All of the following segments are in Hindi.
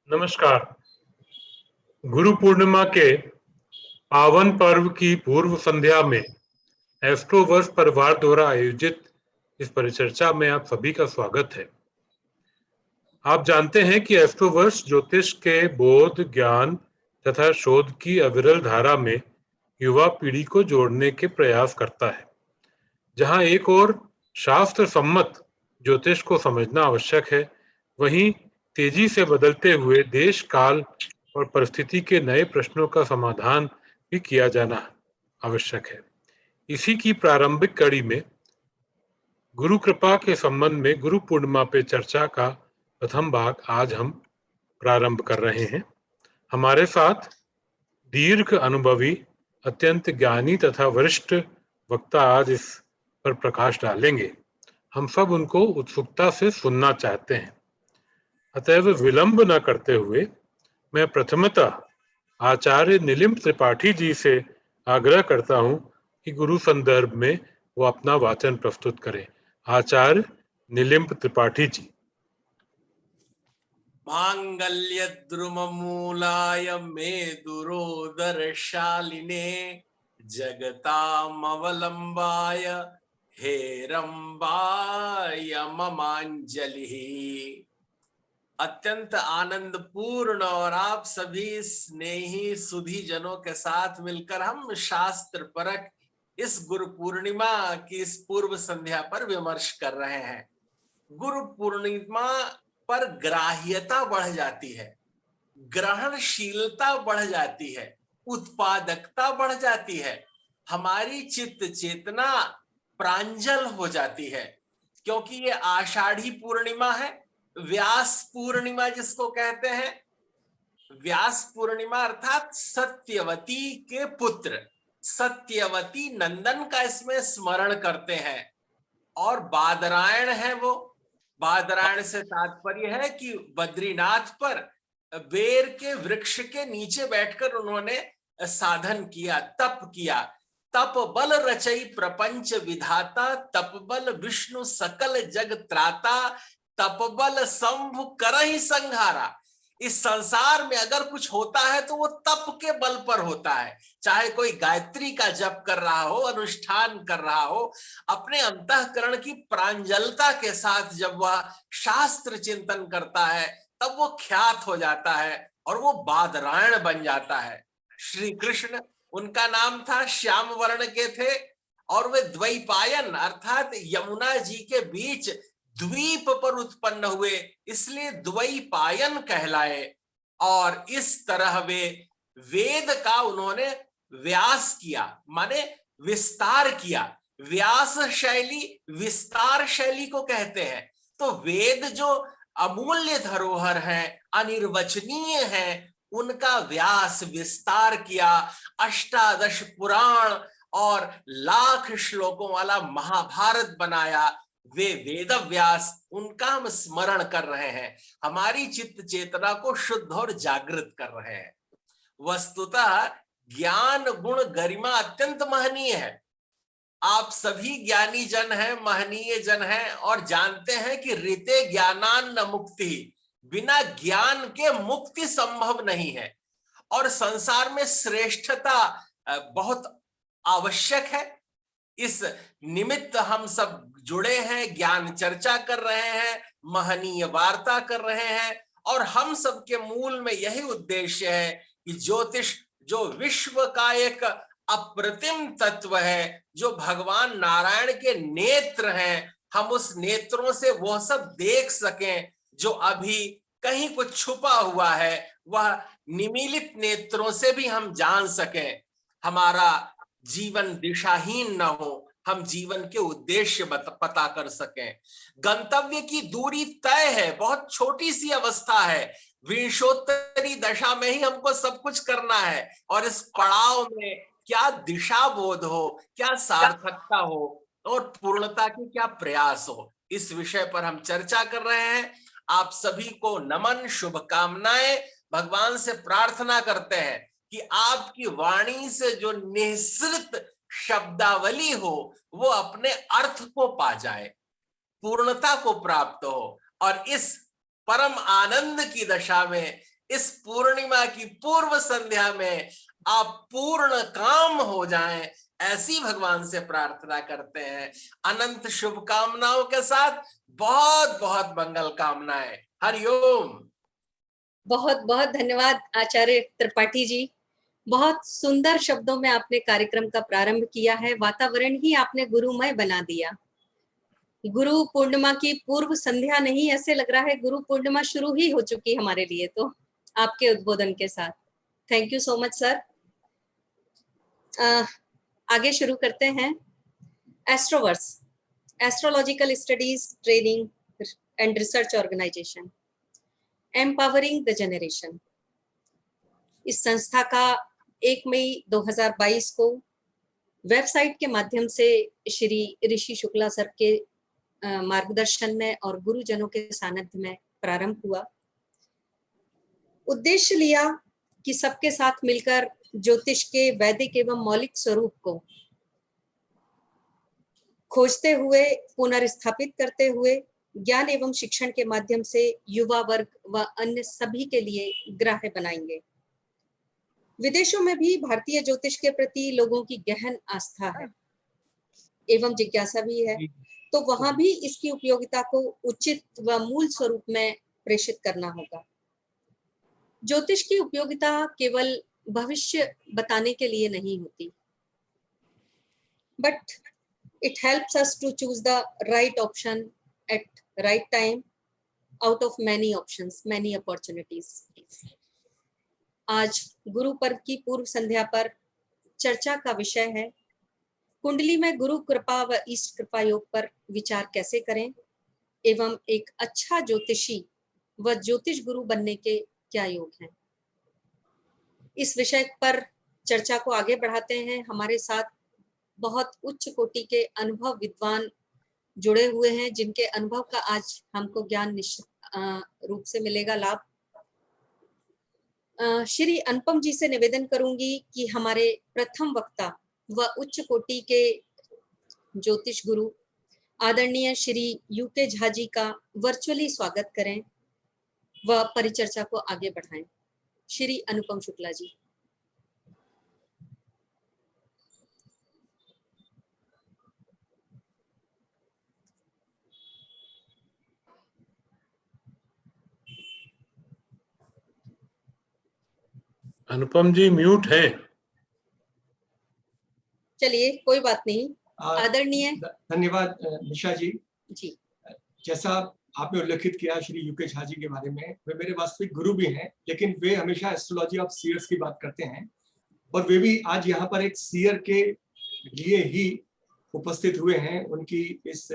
नमस्कार। गुरु पूर्णिमा के पावन पर्व की पूर्व संध्या में एस्ट्रोवर्स परिवार द्वारा आयोजित इस परिचर्चा में आप सभी का स्वागत है। आप जानते हैं कि एस्ट्रोवर्स ज्योतिष के बोध, ज्ञान तथा शोध की अविरल धारा में युवा पीढ़ी को जोड़ने के प्रयास करता है। जहां एक और शास्त्र सम्मत ज्योतिष को समझना आवश्यक है, वहीं तेजी से बदलते हुए देश काल और परिस्थिति के नए प्रश्नों का समाधान भी किया जाना आवश्यक है। इसी की प्रारंभिक कड़ी में गुरु कृपा के संबंध में गुरु पूर्णिमा पे चर्चा का प्रथम भाग आज हम प्रारंभ कर रहे हैं। हमारे साथ दीर्घ अनुभवी, अत्यंत ज्ञानी तथा वरिष्ठ वक्ता आज इस पर प्रकाश डालेंगे। हम सब उनको उत्सुकता से सुनना चाहते हैं। अतएव विलंब न करते हुए मैं प्रथमतः आचार्य नीलिम त्रिपाठी जी से आग्रह करता हूं कि गुरु संदर्भ में वो अपना वाचन प्रस्तुत करें। आचार्य नीलिम त्रिपाठी जी। मांगल्य द्रुम मूलाय मे दुरोदरशालिने जगतामवलंबाय हेरंबाय ममांजलि। अत्यंत आनंद पूर्ण और आप सभी स्नेही सुधी जनों के साथ मिलकर हम शास्त्र परक इस गुरु पूर्णिमा की इस पूर्व संध्या पर विमर्श कर रहे हैं। गुरु पूर्णिमा पर ग्राह्यता बढ़ जाती है, ग्रहणशीलता बढ़ जाती है, उत्पादकता बढ़ जाती है, हमारी चित्त चेतना प्रांजल हो जाती है, क्योंकि ये आषाढ़ी पूर्णिमा है, व्यास पूर्णिमा जिसको कहते हैं। व्यास पूर्णिमा अर्थात सत्यवती के पुत्र सत्यवती नंदन का इसमें स्मरण करते हैं। और बादरायण है वो। बादरायण से तात्पर्य है कि बद्रीनाथ पर बेर के वृक्ष के नीचे बैठकर उन्होंने साधन किया, तप किया। तप बल रचई प्रपंच विधाता, तप बल विष्णु सकल जग त्राता, तप बल शंभु करहि संहारा। इस संसार में अगर कुछ होता है तो वो तप के बल पर होता है। चाहे कोई गायत्री का जप कर रहा हो, अनुष्ठान कर रहा हो, अपने अंतःकरण की प्रांजलता के साथ जब वह शास्त्र चिंतन करता है तब वो ख्यात हो जाता है और वो बादरायण बन जाता है। श्री कृष्ण, उनका नाम था, श्याम वर्ण के थे और वे द्वैपायन अर्थात यमुना जी के बीच द्वीप पर उत्पन्न हुए, इसलिए द्वैपायन कहलाए। और इस तरह वे वेद का उन्होंने व्यास किया, माने विस्तार किया। व्यास शैली विस्तार शैली को कहते हैं। तो वेद जो अमूल्य धरोहर है, अनिर्वचनीय है, उनका व्यास विस्तार किया। अष्टादश पुराण और लाख श्लोकों वाला महाभारत बनाया। वे वेद व्यास, उनका हम स्मरण कर रहे हैं, हमारी चित्त चेतना को शुद्ध और जागृत कर रहे हैं। वस्तुतः ज्ञान गुण गरिमा अत्यंत महनीय है। आप सभी ज्ञानी जन हैं, महनीय जन हैं और जानते हैं कि ऋते ज्ञानान न मुक्ति, बिना ज्ञान के मुक्ति संभव नहीं है। और संसार में श्रेष्ठता बहुत आवश्यक है। इस निमित्त हम सब जुड़े हैं, ज्ञान चर्चा कर रहे हैं, महनीय वार्ता कर रहे हैं और हम सबके मूल में यही उद्देश्य है कि ज्योतिष जो विश्व का एक अप्रतिम तत्व है, जो भगवान नारायण के नेत्र हैं, हम उस नेत्रों से वह सब देख सकें जो अभी कहीं कुछ छुपा हुआ है, वह निमीलित नेत्रों से भी हम जान सकें। हमारा जीवन दिशाहीन न हो, हम जीवन के उद्देश्य पता कर सकें। गंतव्य की दूरी तय है, बहुत छोटी सी अवस्था है, विंशोत्तरी दशा में ही हमको सब कुछ करना है और इस पड़ाव में क्या दिशा बोध हो, क्या सार्थकता हो और पूर्णता की क्या प्रयास हो, इस विषय पर हम चर्चा कर रहे हैं। आप सभी को नमन, शुभकामनाएं। भगवान से प्रार्थना करते हैं कि आपकी वाणी से जो निःसृत शब्दावली हो वो अपने अर्थ को पा जाए, पूर्णता को प्राप्त हो और इस परम आनंद की दशा में इस पूर्णिमा की पूर्व संध्या में आप पूर्ण काम हो जाएं, ऐसी भगवान से प्रार्थना करते हैं। अनंत शुभकामनाओं के साथ बहुत बहुत मंगल कामनाएं। हरिओम। बहुत बहुत धन्यवाद आचार्य त्रिपाठी जी। बहुत सुंदर शब्दों में आपने कार्यक्रम का प्रारंभ किया है। वातावरण ही आपने गुरुमय बना दिया। गुरु पूर्णिमा की पूर्व संध्या नहीं, ऐसे लग रहा है गुरु पूर्णिमा शुरू ही हो चुकी हमारे लिए तो आपके उद्बोधन के साथ। Thank you so much sir. आगे शुरू करते हैं। Astroverse, astrological studies training and research organisation, empowering the generation. इस संस्था का 1 मई 2022 को वेबसाइट के माध्यम से श्री ऋषि शुक्ला सर के मार्गदर्शन में और गुरुजनों के सानिध्य में प्रारंभ हुआ। उद्देश्य लिया कि सबके साथ मिलकर ज्योतिष के वैदिक एवं मौलिक स्वरूप को खोजते हुए, पुनर्स्थापित करते हुए ज्ञान एवं शिक्षण के माध्यम से युवा वर्ग व अन्य सभी के लिए ग्राह्य बनाएंगे। विदेशों में भी भारतीय ज्योतिष के प्रति लोगों की गहन आस्था है एवं जिज्ञासा भी है, तो वहां भी इसकी उपयोगिता को उचित व मूल स्वरूप में प्रेषित करना होगा। ज्योतिष की उपयोगिता केवल भविष्य बताने के लिए नहीं होती, but it helps us to choose the right option at right time out of many options, many opportunities. आज गुरु पर्व की पूर्व संध्या पर चर्चा का विषय है कुंडली में गुरु कृपा व इष्ट कृपा योग पर विचार कैसे करें एवं एक अच्छा ज्योतिषी व ज्योतिष गुरु बनने के क्या योग हैं। इस विषय पर चर्चा को आगे बढ़ाते हैं। हमारे साथ बहुत उच्च कोटि के अनुभव विद्वान जुड़े हुए हैं, जिनके अनुभव का आज हमको ज्ञान निश्चित रूप से मिलेगा लाभ। श्री अनुपम जी से निवेदन करूंगी कि हमारे प्रथम वक्ता व उच्च कोटि के ज्योतिष गुरु आदरणीय श्री यूके झा जी का वर्चुअली स्वागत करें व परिचर्चा को आगे बढ़ाएं। श्री अनुपम शुक्ला जी। अनुपम जी म्यूट है। चलिए कोई बात नहीं। आदरणीय धन्यवाद निशा जी। जी, जैसा आपने उल्लेखित किया श्री यूके झा जी के बारे में, वे मेरे वास्तविक गुरु भी हैं, लेकिन वे हमेशा एस्ट्रोलॉजी ऑफ सीयर्स की बात करते हैं और वे भी आज यहाँ पर एक सीयर के लिए ही उपस्थित हुए हैं। उनकी इस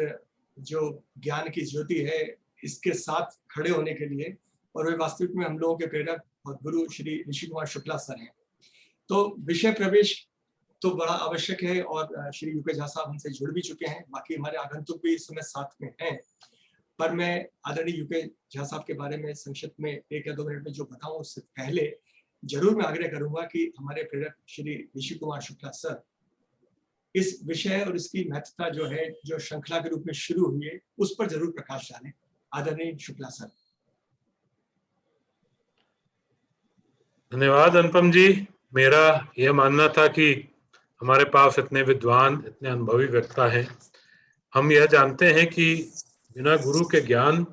जो ज्ञान की ज्योति है इसके साथ खड़े होने के लिए, और वे वास्तविक में हम लोगों के प्रेरक और गुरु श्री ऋषि कुमार शुक्ला सर हैं। तो विषय प्रवेश तो बड़ा आवश्यक है और श्री यूके झा साहब हमसे जुड़ भी चुके हैं, बाकी हमारे आगंतुक भी इस समय साथ में हैं। पर मैं आदरणीय यूके झा साहब के बारे में संक्षिप्त में 1 या 2 मिनट में जो बताऊं, उससे पहले जरूर मैं आग्रह करूंगा कि हमारे प्रेरक श्री ऋषि कुमार शुक्ला सर इस विषय और इसकी महत्वता जो है, जो श्रृंखला के रूप में शुरू हुई है, उस पर जरूर प्रकाश डालें। आदरणीय शुक्ला सर। धन्यवाद अनुपम जी। मेरा यह मानना था कि हमारे पास इतने विद्वान, इतने अनुभवी वक्ता हैं। हम यह जानते हैं कि बिना गुरु के ज्ञान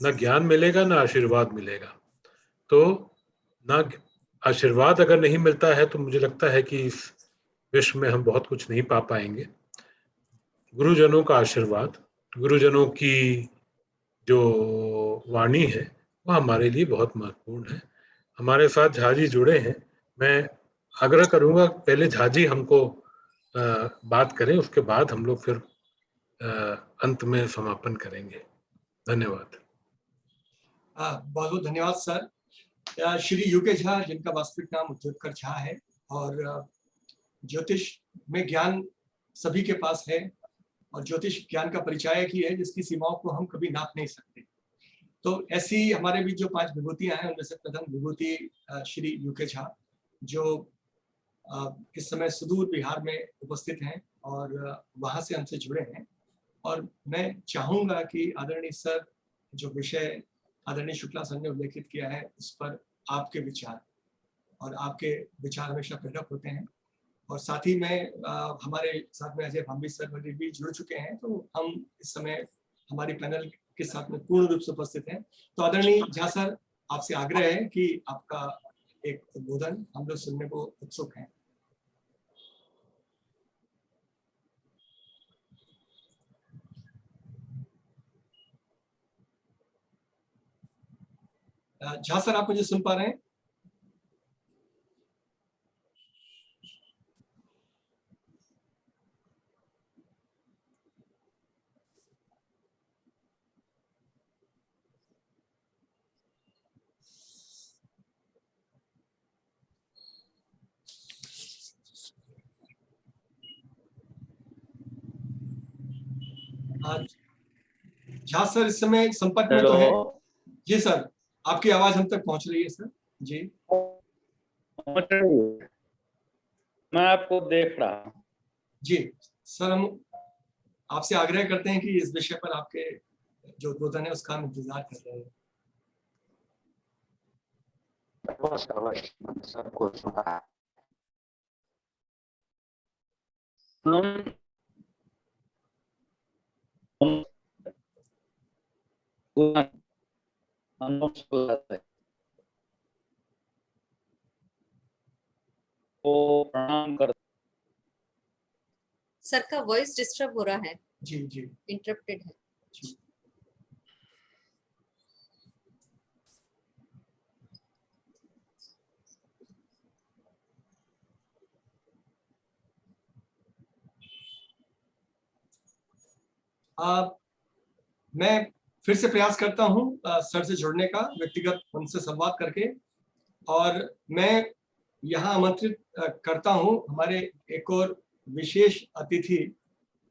न ज्ञान मिलेगा न आशीर्वाद मिलेगा। तो न आशीर्वाद अगर नहीं मिलता है तो मुझे लगता है कि इस विश्व में हम बहुत कुछ नहीं पा पाएंगे। गुरुजनों का आशीर्वाद, गुरुजनों की जो वाणी है वह हमारे लिए बहुत महत्वपूर्ण है। हमारे साथ झा जी जुड़े हैं। मैं आग्रह करूंगा पहले झा जी हमको बात करें, उसके बाद हम लोग फिर अंत में समापन करेंगे। धन्यवाद। बहुत बहुत धन्यवाद सर। श्री यूके झा, जिनका वास्तविक नाम उद्योतकर झा है, और ज्योतिष में ज्ञान सभी के पास है और ज्योतिष ज्ञान का परिचायक ही है जिसकी सीमाओं को हम कभी नाप नहीं सकते। तो ऐसी हमारे बीच जो 5 विभूतियां हैं, उनमें से प्रथम विभूति श्री यूके झा, जो इस समय सुदूर बिहार में उपस्थित हैं और वहां से हमसे जुड़े हैं। और मैं चाहूंगा कि आदरणीय सर जो विषय आदरणीय शुक्ला सर ने उल्लेखित किया है, उस पर आपके विचार, और आपके विचार हमेशा प्रेरक होते हैं। और साथ ही में हमारे साथ में अजय भांबी सर भी जुड़ चुके हैं, तो हम इस समय हमारी पैनल के साथ में पूर्ण रूप से उपस्थित हैं। तो आदरणीय झा सर, आपसे आग्रह है कि आपका एक उद्बोधन हम लोग सुनने को उत्सुक हैं। झा सर, आप मुझे सुन पा रहे हैं? झा सर इस समय संपर्क में तो है? जी सर, आपकी आवाज हम तक पहुंच रही है सर। जी पहुंच रही है, मैं आपको देख रहा हूं। जी सर, हम आपसे आग्रह करते हैं कि इस विषय पर आपके जो उद्बोधन है उसका हम इंतजार कर रहे हैं। सबको सुना प्रणाम कर। सर का वॉइस डिस्टर्ब हो रहा है। जी जी, इंटरप्टेड है। जी। मैं फिर से प्रयास करता हूं सर से जुड़ने का, व्यक्तिगत उनसे संवाद करके, और मैं यहाँ आमंत्रित करता हूं हमारे एक और विशेष अतिथि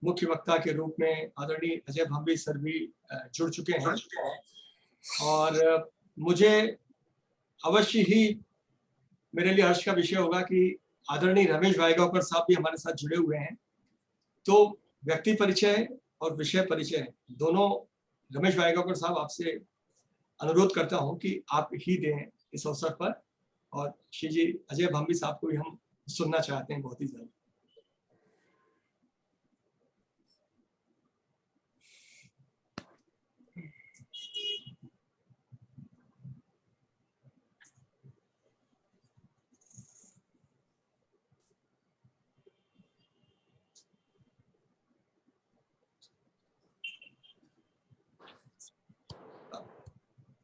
मुख्य वक्ता के रूप में आदरणीय अजय भांबी सर भी जुड़ चुके हैं। और मुझे अवश्य ही मेरे लिए हर्ष का विषय होगा कि आदरणीय रमेश वायगांवकर साहब भी हमारे साथ जुड़े हुए हैं। तो व्यक्ति परिचय और विषय परिचय दोनों, रमेश वायगांवकर साहब, आपसे अनुरोध करता हूं कि आप ही दें इस अवसर पर, और श्री जी अजय भांबी साहब को भी हम सुनना चाहते हैं बहुत ही ज्यादा।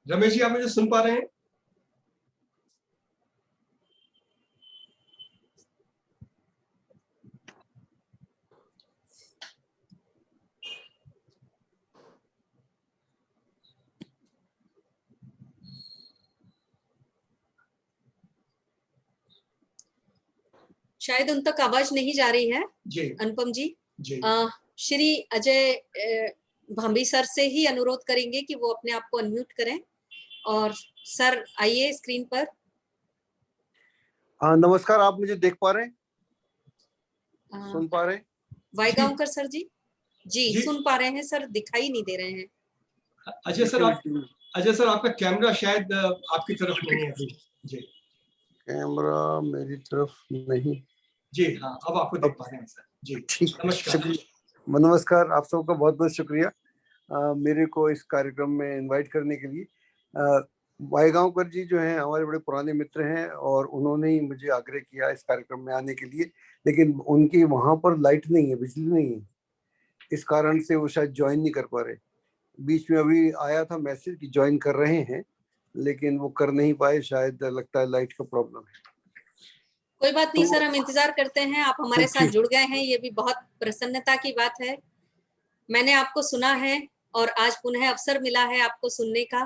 रमेश जी, आप मुझे सुन पा रहे हैं? शायद उन तक आवाज नहीं जा रही है। जी अनुपम जी, जी। श्री अजय भांबी सर से ही अनुरोध करेंगे कि वो अपने आप को अनम्यूट करें। और सर आइए स्क्रीन पर। नमस्कार, आप मुझे देख पा रहे हैं? सुन पा रहे हैं? वायगांवकर सर जी? जी। सुन पा रहे हैं सर, दिखाई नहीं दे रहे हैं। अजय सर, आपका कैमरा शायद आपकी तरफ नहीं है अभी। जी, कैमरा मेरी तरफ नहीं। जी हाँ, अब आपको देख पा रहे हैं सर। जी ठीक, नमस्कार। नमस्कार, आप सबका बहुत बहुत शुक्रिया मेरे को इस कार्यक्रम में इनवाइट करने के लिए। वायगांवकर जी जो हैं हमारे बड़े पुराने मित्र हैं, और उन्होंने ही मुझे आग्रह किया इस कार्यक्रम में आने के लिए, लेकिन उनकी वहाँ पर लाइट नहीं है, बिजली नहीं है, इस कारण से वो शायद ज्वाइन नहीं कर पा रहे। बीच में अभी आया था मैसेज कि ज्वाइन कर रहे हैं, लेकिन वो कर नहीं पाए, शायद लगता है लाइट का प्रॉब्लम है। कोई बात नहीं सर, हम इंतजार करते हैं। आप हमारे साथ जुड़ गए हैं, ये भी बहुत प्रसन्नता की बात है। मैंने आपको सुना है और आज पुनः अवसर मिला है आपको सुनने का।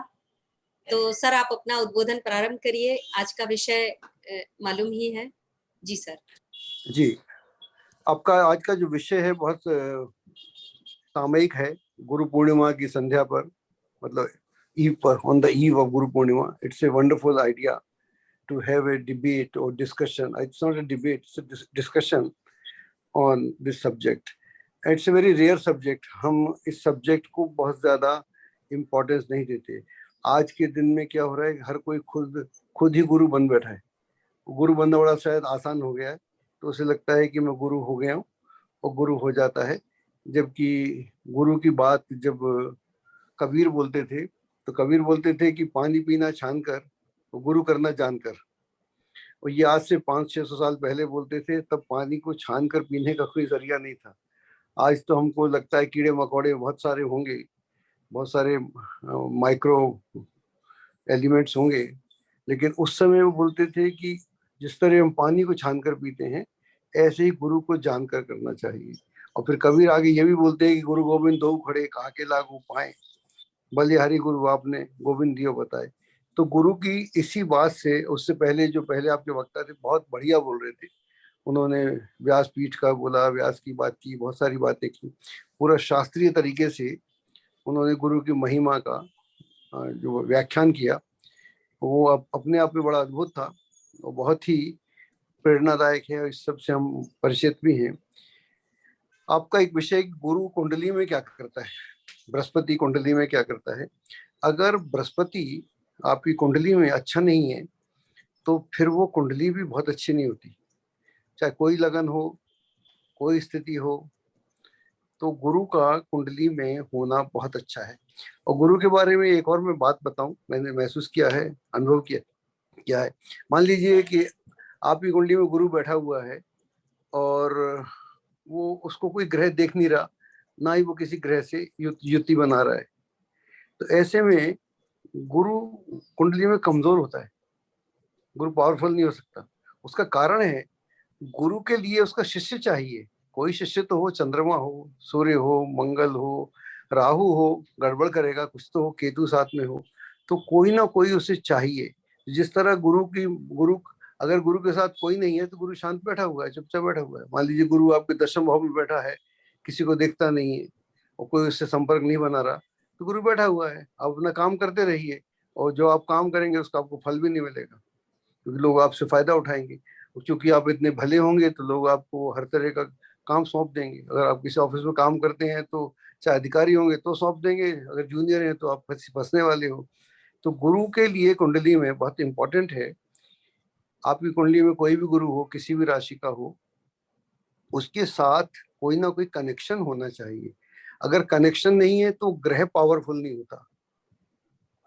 तो सर आप अपना उद्बोधन प्रारंभ करिए। आज का विषय मालूम ही है। जी सर। जी, आपका आज का जो विषय है बहुत सामयिक है। गुरु पूर्णिमा की संध्या पर, मतलब eve पर, on the eve of Guru Purnima, it's a wonderful idea to have a debate or discussion. It's not a debate, it's a discussion on this subject. And it's a very rare subject. हम इस subject को बहुत ज़्यादा importance नहीं देते। आज के दिन में क्या हो रहा है, हर कोई खुद ही गुरु बन बैठा है। गुरु बनना बड़ा शायद आसान हो गया है, तो उसे लगता है कि मैं गुरु हो गया हूँ और गुरु हो जाता है। जबकि गुरु की बात जब कबीर बोलते थे, तो कबीर बोलते थे कि पानी पीना छान कर, गुरु करना जानकर। और ये आज से 500-600 साल पहले बोलते थे, तब पानी को छान कर पीने का कोई जरिया नहीं था। आज तो हमको लगता है कीड़े मकोड़े बहुत सारे होंगे, बहुत सारे माइक्रो एलिमेंट्स होंगे, लेकिन उस समय वो बोलते थे कि जिस तरह हम पानी को छान कर पीते हैं, ऐसे ही गुरु को जानकर करना चाहिए। और फिर कबीर आगे ये भी बोलते हैं कि गुरु गोविंद दो खड़े कहा के लागू पाए, बलिहारी गुरु आपने गोविंद दियो बताए। तो गुरु की इसी बात से, उससे पहले जो पहले आपके वक्ता थे बहुत बढ़िया बोल रहे थे, उन्होंने व्यासपीठ का बोला, व्यास की बात की, बहुत सारी बातें की, पूरा शास्त्रीय तरीके से उन्होंने गुरु की महिमा का जो व्याख्यान किया, वो अपने आप में बड़ा अद्भुत था और बहुत ही प्रेरणादायक है, और इस सब से हम परिचित भी हैं। आपका एक विषय, गुरु कुंडली में क्या करता है, बृहस्पति कुंडली में क्या करता है। अगर बृहस्पति आपकी कुंडली में अच्छा नहीं है, तो फिर वो कुंडली भी बहुत अच्छी नहीं होती, चाहे कोई लगन हो, कोई स्थिति हो, तो गुरु का कुंडली में होना बहुत अच्छा है। और गुरु के बारे में एक और मैं बात बताऊं, मैंने महसूस किया है, अनुभव किया क्या है। मान लीजिए कि आपकी कुंडली में गुरु बैठा हुआ है और वो उसको कोई ग्रह देख नहीं रहा, ना ही वो किसी ग्रह से युति बना रहा है, तो ऐसे में गुरु कुंडली में कमजोर होता है, गुरु पावरफुल नहीं हो सकता। उसका कारण है, गुरु के लिए उसका शिष्य चाहिए। कोई शिष्य तो हो, चंद्रमा हो, सूर्य हो, मंगल हो, राहु हो, गड़बड़ करेगा कुछ तो हो, केतु साथ में हो, तो कोई ना कोई उसे चाहिए। जिस तरह गुरु अगर गुरु के साथ कोई नहीं है तो गुरु शांत बैठा हुआ है, चुपचाप बैठा हुआ है। मान लीजिए गुरु आपके दशम भाव में बैठा है, किसी को देखता नहीं है और कोई उससे संपर्क नहीं बना रहा, तो गुरु बैठा हुआ है, आप अपना काम करते रहिए, और जो आप काम करेंगे उसका आपको फल भी नहीं मिलेगा, क्योंकि लोग आपसे फायदा उठाएंगे। क्योंकि आप इतने भले होंगे तो लोग आपको हर तरह का काम सौंप देंगे। अगर आप किसी ऑफिस में काम करते हैं तो चाहे अधिकारी होंगे तो सौंप देंगे, अगर जूनियर हैं तो आप फंसने वाले हो। तो गुरु के लिए कुंडली में बहुत इंपॉर्टेंट है, आपकी कुंडली में कोई भी गुरु हो, किसी भी राशि का हो, उसके साथ कोई ना कोई कनेक्शन होना चाहिए। अगर कनेक्शन नहीं है तो ग्रह पावरफुल नहीं होता।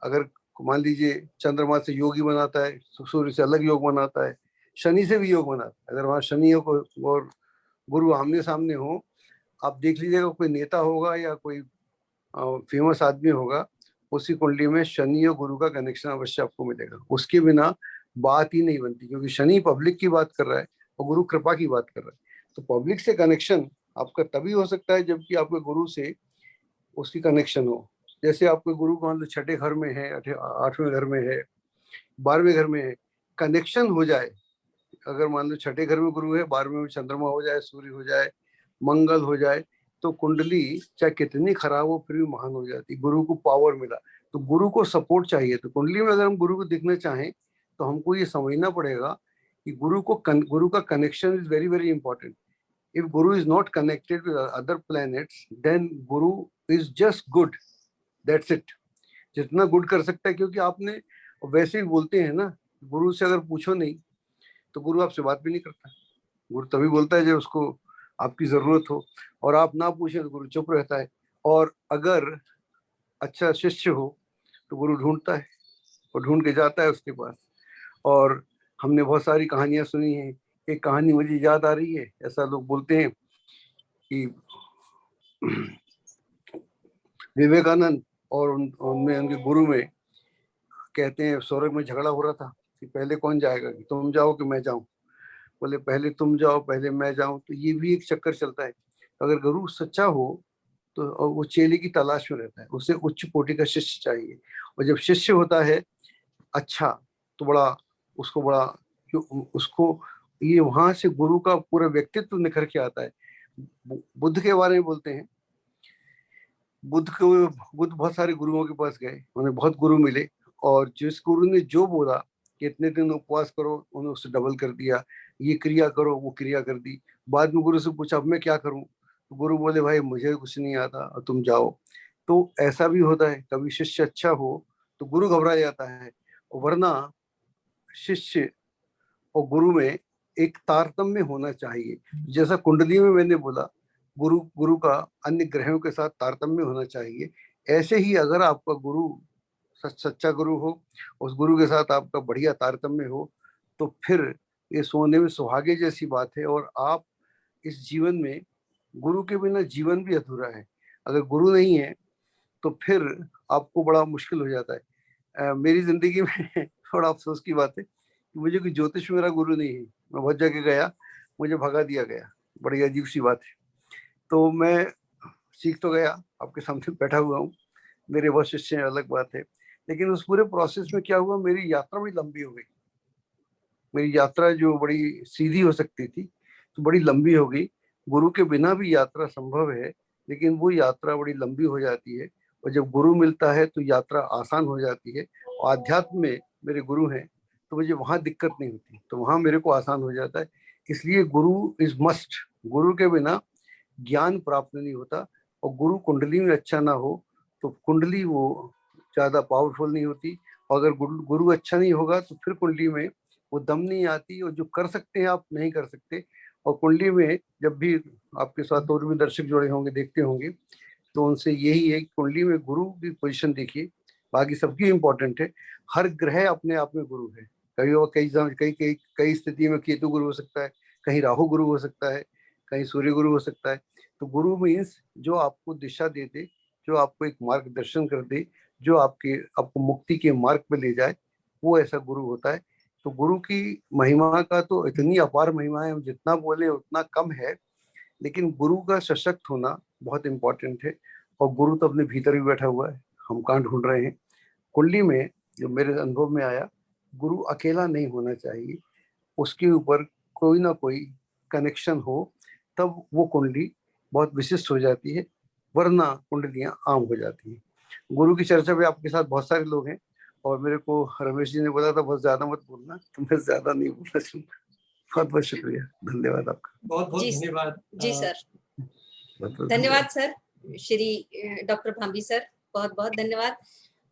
अगर मान लीजिए चंद्रमा से योगी बनाता है, सूर्य से अलग योग बनाता है, शनि से भी योग बनाता है, अगर वहाँ शनि हो और गुरु आमने सामने हो, आप देख लीजिएगा कोई नेता होगा या कोई फेमस आदमी होगा, उसी कुंडली में शनि और गुरु का कनेक्शन अवश्य आपको मिलेगा। उसके बिना बात ही नहीं बनती, क्योंकि शनि पब्लिक की बात कर रहा है और गुरु कृपा की बात कर रहा है। तो पब्लिक से कनेक्शन आपका तभी हो सकता है जबकि आपके गुरु से उसकी कनेक्शन हो। जैसे आपके गुरु मान लो छठे घर में है, 8वें घर में है, 12वें घर में है, कनेक्शन हो जाए। अगर मान लो छठे घर में गुरु है, 12वें में चंद्रमा हो जाए, सूर्य हो जाए, मंगल हो जाए, तो कुंडली चाहे कितनी खराब हो फिर भी महान हो जाती। गुरु को पावर मिला, तो गुरु को सपोर्ट चाहिए। तो कुंडली में अगर हम गुरु को दिखना चाहें तो हमको ये समझना पड़ेगा कि गुरु का connection is very very important. If Guru is not connected with other planets, then Guru is just good. That's it. जितना गुड कर सकता है, क्योंकि आपने वैसे ही बोलते हैं ना, गुरु से अगर पूछो नहीं तो गुरु आपसे बात भी नहीं करता। गुरु तभी बोलता है जब उसको आपकी जरूरत हो, और आप ना पूछे तो गुरु चुप रहता है। और अगर अच्छा शिष्य हो तो गुरु ढूंढता है और ढूंढ के जाता है उसके पास। और हमने बहुत सारी कहानियां सुनी हैं। एक कहानी मुझे याद आ रही है, ऐसा लोग बोलते हैं कि विवेकानंद और उनमें उनके गुरु में कहते हैं, स्वर्ग में झगड़ा हो रहा था कि पहले कौन जाएगा, कि तुम जाओ कि मैं जाऊं। बोले पहले तुम जाओ पहले मैं जाऊं, तो ये भी एक चक्कर चलता है। अगर गुरु सच्चा हो तो वो चेले की तलाश में रहता है, उसे उच्च कोटि का शिष्य चाहिए। और जब शिष्य होता है अच्छा, तो उसको ये वहां से गुरु का पूरा व्यक्तित्व निखर के आता है। बुद्ध के बारे में बोलते हैं, बुद्ध बहुत सारे गुरुओं के पास गए, उन्हें बहुत गुरु मिले, और जिस गुरु ने जो बोला कि इतने दिन उपवास करो, उन्होंने उससे डबल कर दिया, ये क्रिया करो, वो क्रिया कर दी। बाद में गुरु से पूछा अब मैं क्या करूं, तो गुरु बोले भाई मुझे कुछ नहीं आता और तुम जाओ। तो ऐसा भी होता है, कभी शिष्य अच्छा हो तो गुरु घबरा जाता है। वरना शिष्य और गुरु में एक तारतम्य होना चाहिए। जैसा कुंडली में मैंने बोला, गुरु का अन्य ग्रहों के साथ तारतम्य होना चाहिए। ऐसे ही अगर आपका गुरु सच्चा गुरु हो, उस गुरु के साथ आपका बढ़िया तारतम्य हो, तो फिर ये सोने में सुहागे जैसी बात है। और आप इस जीवन में, गुरु के बिना जीवन भी अधूरा है। अगर गुरु नहीं है तो फिर आपको बड़ा मुश्किल हो जाता है। मेरी जिंदगी में थोड़ा अफसोस की बात है कि मुझे कोई ज्योतिष मेरा गुरु नहीं है। मैं बहुत जगह गया, मुझे भगा दिया गया। बड़ी अजीब सी बात है। तो मैं सीख तो गया, आपके सामने बैठा हुआ हूँ, मेरे बहुत शिष्य हैं, अलग बात है। लेकिन उस पूरे प्रोसेस में क्या हुआ, मेरी यात्रा बड़ी लंबी हो गई। मेरी यात्रा जो बड़ी सीधी हो सकती थी तो बड़ी लंबी हो गई। गुरु के बिना भी यात्रा संभव है, लेकिन वो यात्रा बड़ी लंबी हो जाती है। और जब गुरु मिलता है तो यात्रा आसान हो जाती है। और आध्यात्म में मेरे गुरु हैं तो मुझे वहाँ दिक्कत नहीं होती, तो वहाँ मेरे को आसान हो जाता है। इसलिए गुरु इज मस्ट। गुरु के बिना ज्ञान प्राप्त नहीं होता। और गुरु कुंडली में अच्छा ना हो तो कुंडली वो ज़्यादा पावरफुल नहीं होती। और अगर गुरु अच्छा नहीं होगा तो फिर कुंडली में वो दम नहीं आती, और जो कर सकते हैं आप नहीं कर सकते। और कुंडली में जब भी आपके साथ और भी दर्शक जुड़े होंगे, देखते होंगे, तो उनसे यही है कि कुंडली में गुरु की पोजीशन देखिए, बाकी सबकी इंपॉर्टेंट है। हर ग्रह अपने आप में गुरु है। कई स्थिति में केतु गुरु हो सकता है, कहीं राहु गुरु हो सकता है, कहीं सूर्य गुरु हो सकता है। तो गुरु मीन्स जो आपको दिशा दे दे, जो आपको एक मार्गदर्शन कर दे, जो आपको मुक्ति के मार्ग पे ले जाए, वो ऐसा गुरु होता है। तो गुरु की महिमा का तो इतनी अपार महिमा है, हम जितना बोले उतना कम है। लेकिन गुरु का सशक्त होना बहुत इंपॉर्टेंट है। और गुरु तो अपने भीतर भी बैठा हुआ है, हम कहाँ ढूंढ रहे हैं। कुंडली में जो मेरे अनुभव में आया, गुरु अकेला नहीं होना चाहिए, उसके ऊपर कोई ना कोई कनेक्शन हो, तब वो कुंडली बहुत विशिष्ट हो जाती है। वरना कुंडलियां आम हो जाती हैं। गुरु की चर्चा पे आपके साथ बहुत सारे लोग हैं, और मेरे को रमेश जी ने बोला था बहुत ज्यादा मत बोलना, तो मैं ज्यादा नहीं बोलना चाहूंगा। बहुत बहुत शुक्रिया, धन्यवाद आपका। बहुत बहुत जी धन्यवाद। जी सर, बहुत धन्यवाद sir. Shri doctor Bhambi sir, बहुत बहुत धन्यवाद।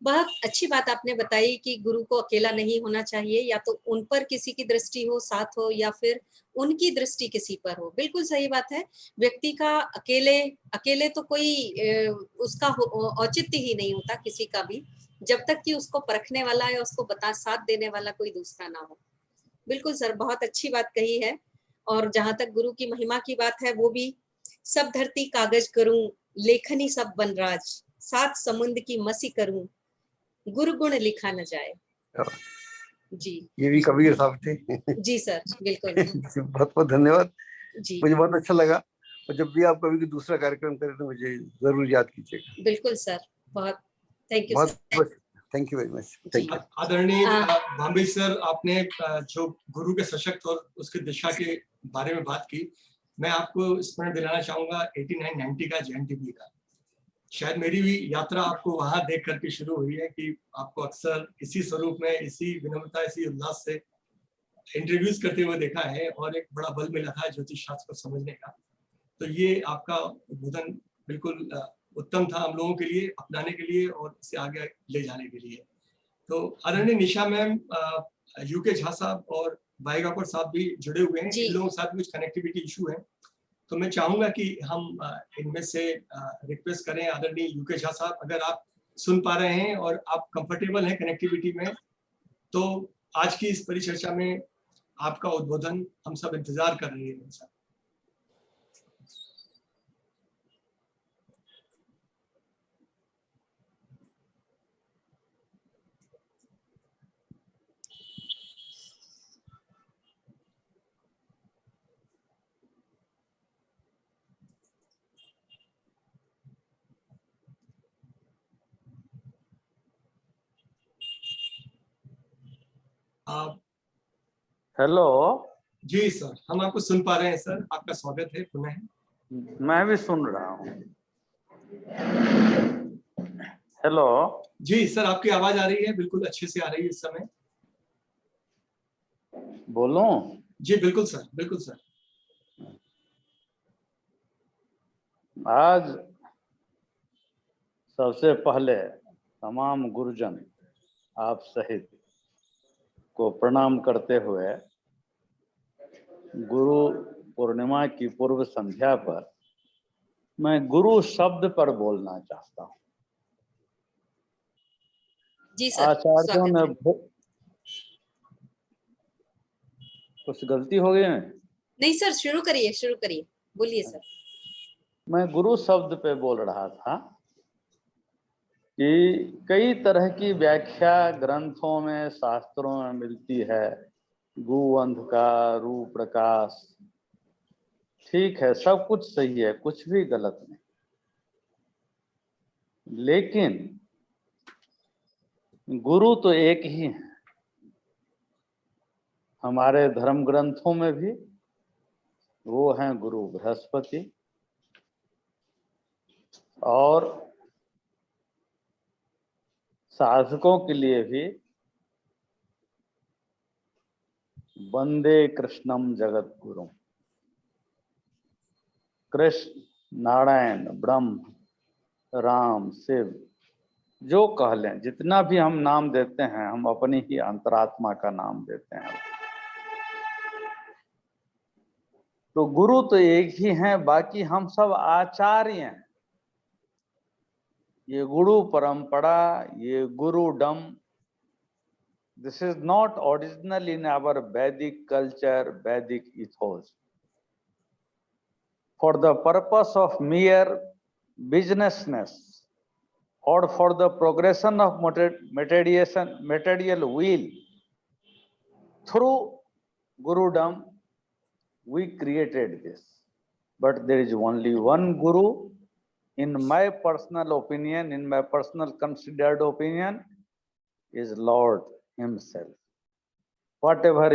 बहुत अच्छी बात आपने बताई कि गुरु को अकेला नहीं होना चाहिए, या तो उन पर किसी की दृष्टि हो, साथ हो, या फिर उनकी दृष्टि किसी पर हो। बिल्कुल सही बात है। व्यक्ति का अकेले तो कोई उसका औचित्य ही नहीं होता किसी का भी, जब तक कि उसको परखने वाला या उसको साथ देने वाला कोई दूसरा ना हो। बिल्कुल सर, बहुत अच्छी बात कही है। और जहां तक गुरु की महिमा की बात है, वो भी सब धरती कागज करूं, लेखनी सब बनराज, सात समुद्र की मसी करूं, गुरु गुण लिखा न जाए। जी ये भी कबीर साहब थे। जी सर, बिल्कुल बहुत बहुत धन्यवाद, जी, मुझे बहुत अच्छा लगा। और जब भी आप कभी भी दूसरा कार्यक्रम करें तो मुझे जरूर याद कीजिएगा। बिल्कुल सर, बहुत थैंक यू बहुत सर। बहुत thank you very much. Thank you. आदरणीय हाँ। भांबी सर, आपने जो गुरु के सशक्त और उसकी दिशा के बारे में बात की, मैं आपको स्मरण दिलाना चाहूंगा 89-90 का JNTB का। शायद मेरी भी यात्रा आपको वहां देख करके शुरू हुई है कि आपको अक्सर इसी स्वरूप में, इसी विनम्रता, इसी उल्लास से इंटरव्यूज करते हुए देखा है, और एक बड़ा बल मिला था ज्योतिष शास्त्र को समझने का। तो ये आपका उद्बोधन बिल्कुल उत्तम था हम लोगों के लिए, अपनाने के लिए और इसे आगे ले जाने के लिए। तो आदरणीय निशा मैम, यूके झा साहब और भाईगाकर साहब भी जुड़े हुए हैं। इन लोगों के साथ कुछ कनेक्टिविटी इशू है, तो मैं चाहूंगा कि हम इनमें से रिक्वेस्ट करें। आदरणीय यूके झा साहब, अगर आप सुन पा रहे हैं और आप कंफर्टेबल हैं कनेक्टिविटी में, तो आज की इस परिचर्चा में आपका उद्बोधन हम सब इंतजार कर रहे हैं सर। आप हेलो। जी सर, हम आपको सुन पा रहे हैं सर, आपका स्वागत है पुनः। मैं भी सुन रहा हूँ। हेलो। जी सर, आपकी आवाज आ रही है, बिल्कुल अच्छे से आ रही है इस समय। बोलूं? जी बिल्कुल सर, बिल्कुल सर। आज सबसे पहले तमाम गुरुजन आप सहित को प्रणाम करते हुए गुरु पूर्णिमा की पूर्व संध्या पर मैं गुरु शब्द पर बोलना चाहता हूँ। जी सर, आचार्यों स्वागत ने है। कुछ गलती हो गई है? नहीं सर, शुरू करिए, बोलिए सर। मैं गुरु शब्द पे बोल रहा था कि कई तरह की व्याख्या ग्रंथों में, शास्त्रों में मिलती है। गु अंधकार, रू प्रकाश, ठीक है, सब कुछ सही है, कुछ भी गलत नहीं। लेकिन गुरु तो एक ही है। हमारे धर्म ग्रंथों में भी वो हैं गुरु बृहस्पति, और साधकों के लिए भी वंदे कृष्णम जगत गुरु। कृष्ण, नारायण, ब्रह्म, राम, शिव, जो कह लें, जितना भी हम नाम देते हैं, हम अपनी ही अंतरात्मा का नाम देते हैं। तो गुरु तो एक ही हैं, बाकी हम सब आचार्य हैं। ये गुरु परंपरा, ये gurudom, this is not original in our Vedic culture, Vedic ethos. For the purpose of mere businessness or for the progression of material will, through gurudom we created this. But there is only one guru. In my personal opinion, in my personal considered opinion, is Lord himself. Whatever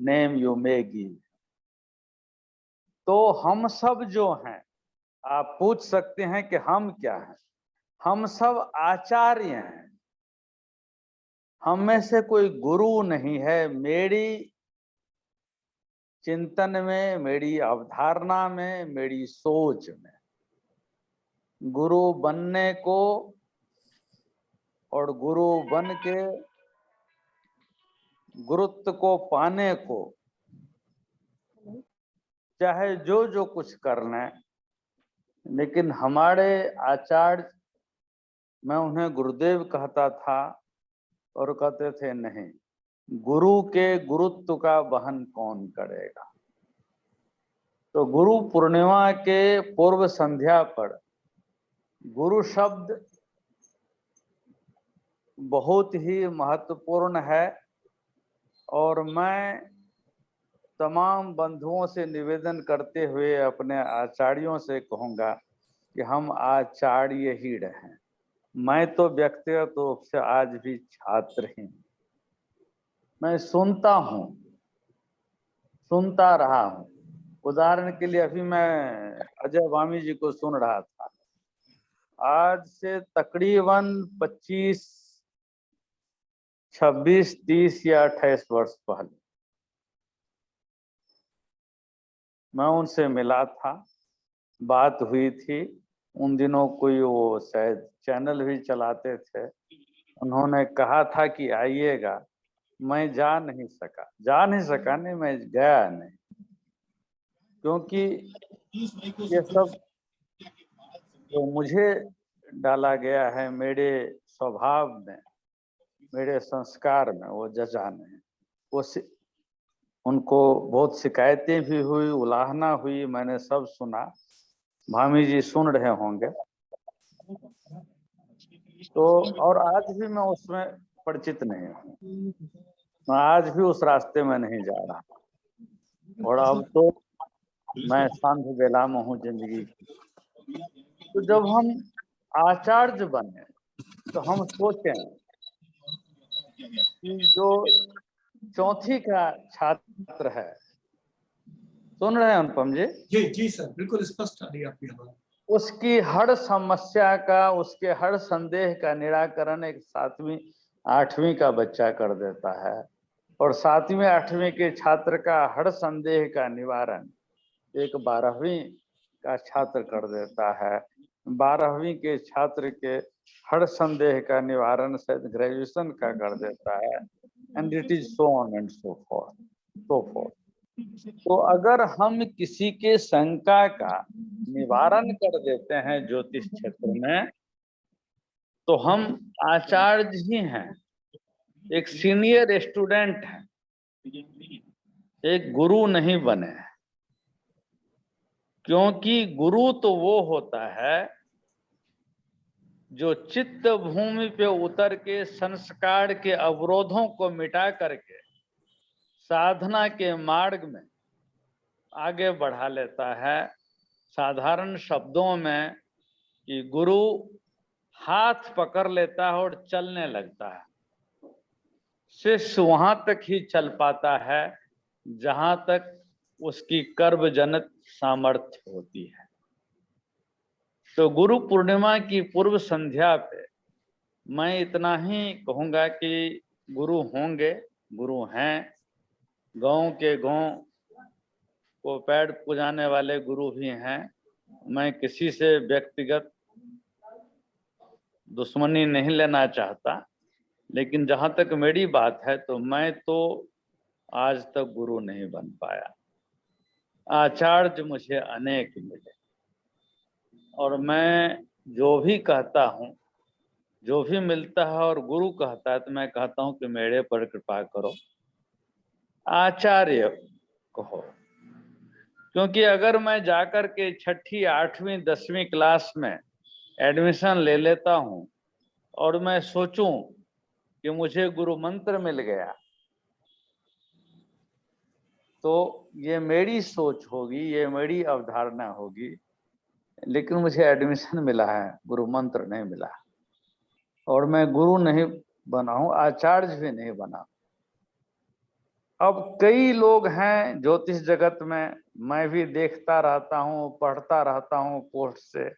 name you may give. तो हम सब जो हैं, आप पूछ सकते हैं कि हम क्या हैं? हम सब आचार्य हैं। हम में से कोई गुरु नहीं है। मेरी चिंतन में, मेरी अवधारणा में, मेरी सोच में गुरु बनने को और गुरु बन के गुरुत्व को पाने को चाहे जो जो कुछ कर लें, लेकिन हमारे आचार्य, मैं उन्हें गुरुदेव कहता था और कहते थे नहीं, गुरु के गुरुत्व का वहन कौन करेगा। तो गुरु पूर्णिमा के पूर्व संध्या पर गुरु शब्द बहुत ही महत्वपूर्ण है, और मैं तमाम बंधुओं से निवेदन करते हुए अपने आचार्यों से कहूँगा कि हम आचार्य ही रहें। मैं तो व्यक्तिगत रूप से आज भी छात्र ही, मैं सुनता हूँ, सुनता रहा हूँ। उदाहरण के लिए अभी मैं अजय वामी जी को सुन रहा था। आज से तकरीबन 25, 26, 30 या 28 वर्ष पहले मैं उनसे मिला था, बात हुई थी। उन दिनों कोई वो शायद चैनल भी चलाते थे। उन्होंने कहा था कि आइएगा, मैं जा नहीं सका नहीं, मैं गया नहीं, क्योंकि ये सब जो मुझे डाला गया है मेरे स्वभाव में, मेरे संस्कार में, वो जजा नहीं। वो उनको बहुत शिकायतें भी हुई, उलाहना हुई, मैंने सब सुना। भामी जी सुन रहे होंगे। तो और आज भी मैं उसमें परिचित नहीं हूँ, मैं आज भी उस रास्ते में नहीं जा रहा। और अब तो मैं सांध्य बेला में हूँ जिंदगी की। तो जब हम आचार्य बने तो हम सोचें कि जो चौथी का छात्र है, सुन रहे हैं अनुपम जी? जी सर, बिल्कुल स्पष्ट आ रही है आपकी आवाज। उसकी हर समस्या का, उसके हर संदेह का निराकरण एक 7वीं 8वीं का बच्चा कर देता है, और 7वीं 8वीं के छात्र का हर संदेह का निवारण एक 12वीं का छात्र कर देता है। 12वीं के छात्र के हर संदेह का निवारण शायद ग्रेजुएशन का कर देता है, and it is so on and so fourth. तो अगर हम किसी के शंका का निवारण कर देते हैं ज्योतिष क्षेत्र में, तो हम आचार्य ही हैं, एक सीनियर स्टूडेंट हैं, एक गुरु नहीं बने। क्योंकि गुरु तो वो होता है जो चित्त भूमि पे उतर के संस्कार के अवरोधों को मिटा करके साधना के मार्ग में आगे बढ़ा लेता है। साधारण शब्दों में कि गुरु हाथ पकड़ लेता है और चलने लगता है। शिष्य वहां तक ही चल पाता है जहां तक उसकी कर्मजनित सामर्थ्य होती है। तो गुरु पूर्णिमा की पूर्व संध्या पे मैं इतना ही कहूंगा कि गुरु होंगे, गुरु हैं, गांव के गांव को पैर पुजाने वाले गुरु भी हैं। मैं किसी से व्यक्तिगत दुश्मनी नहीं लेना चाहता, लेकिन जहां तक मेरी बात है तो मैं तो आज तक गुरु नहीं बन पाया। आचार्य मुझे अनेक मिले, और मैं जो भी कहता हूँ, जो भी मिलता है और गुरु कहता है, तो मैं कहता हूँ कि मेरे पर कृपा करो, आचार्य कहो। क्योंकि अगर मैं जाकर के 6ठी 8वीं 10वीं क्लास में एडमिशन ले लेता हूँ और मैं सोचूं कि मुझे गुरु मंत्र मिल गया, तो ये मेरी सोच होगी, ये मेरी अवधारणा होगी, लेकिन मुझे एडमिशन मिला है, गुरु मंत्र नहीं मिला, और मैं गुरु नहीं बना हूं, आचार्य भी नहीं बना। अब कई लोग हैं ज्योतिष जगत में, मैं भी देखता रहता हूं, पढ़ता रहता हूं, पोस्ट से,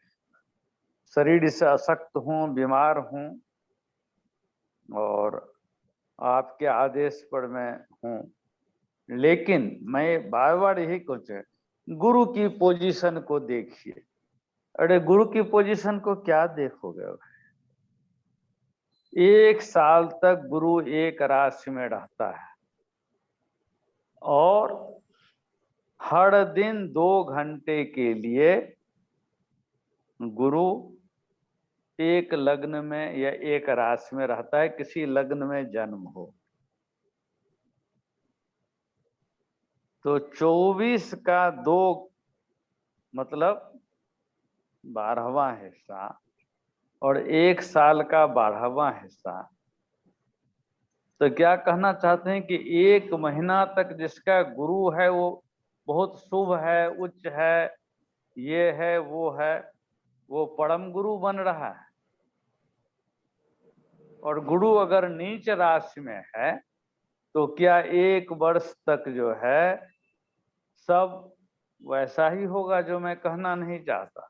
शरीर से अशक्त हूं, बीमार हूं, और आपके आदेश पर मैं हूं, लेकिन मैं बार बार यही कुछ है, गुरु की पोजीशन को देखिए। अरे गुरु की पोजीशन को क्या देखोगे? 1 साल तक गुरु एक राशि में रहता है, और हर दिन 2 घंटे के लिए गुरु एक लग्न में या एक राशि में रहता है, किसी लग्न में जन्म हो तो 24 का 2 मतलब 12वां हिस्सा, और 1 साल का 12वां हिस्सा। तो क्या कहना चाहते हैं कि 1 महीना तक जिसका गुरु है वो बहुत शुभ है, उच्च है, ये है, वो परम गुरु बन रहा है। और गुरु अगर नीच राशि में है तो क्या 1 वर्ष तक जो है सब वैसा ही होगा जो मैं कहना नहीं चाहता।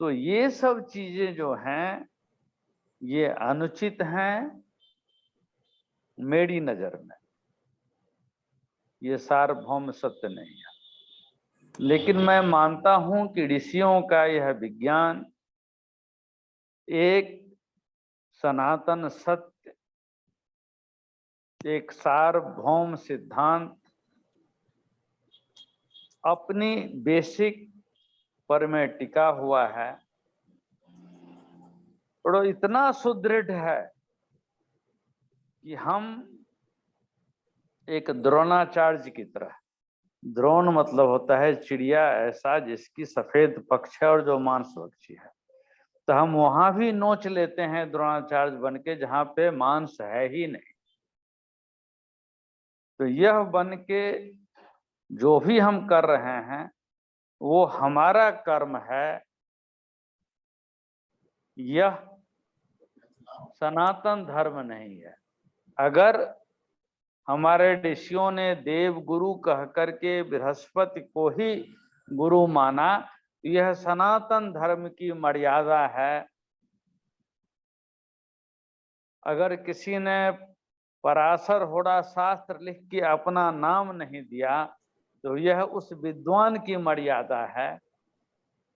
तो ये सब चीजें जो हैं ये अनुचित हैं मेरी नजर में, ये सार्वभौम सत्य नहीं है। लेकिन मैं मानता हूं कि ऋषियों का यह विज्ञान एक सनातन सत्य, एक सार्वभौम सिद्धांत अपनी बेसिक पर में टिका हुआ है, और इतना सुदृढ़ है कि हम एक द्रोणाचार्य की तरह, द्रोण मतलब होता है चिड़िया ऐसा जिसकी सफेद पक्ष है और जो मांसभक्षी है, तो हम वहां भी नोच लेते हैं द्रोणाचार्य बन के जहां पे मांस है ही नहीं। तो यह बन के जो भी हम कर रहे हैं वो हमारा कर्म है, यह सनातन धर्म नहीं है। अगर हमारे ऋषियों ने देव गुरु कह करके बृहस्पति को ही गुरु माना, यह सनातन धर्म की मर्यादा है। अगर किसी ने पराशर होड़ा शास्त्र लिख के अपना नाम नहीं दिया तो यह उस विद्वान की मर्यादा है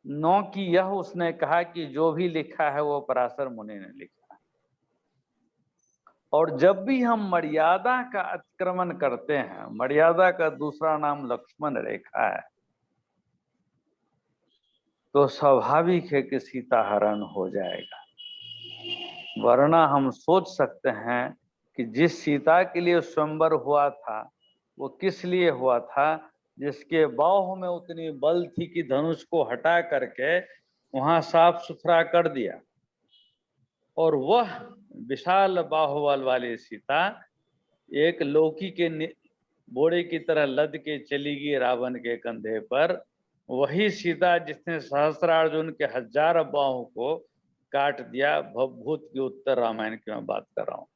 9 की यह उसने कहा कि जो भी लिखा है वो पराशर मुनि ने लिखा है। और जब भी हम मर्यादा का अतिक्रमण करते हैं, मर्यादा का दूसरा नाम लक्ष्मण रेखा है, तो स्वाभाविक है कि सीता हरण हो जाएगा। वरना हम सोच सकते हैं कि जिस सीता के लिए स्वयंवर हुआ था वो किस लिए हुआ था, जिसके बाहों में उतनी बल थी कि धनुष को हटा करके वहां साफ सुथरा कर दिया, और वह विशाल बाहुबल वाली सीता एक लौकी के बोरे की तरह लद के चली गई रावण के कंधे पर। वही सीता जिसने सहस्त्रार्जुन के 1000 बाहों को काट दिया। भवभूत की उत्तर रामायण की मैं बात कर रहा हूँ।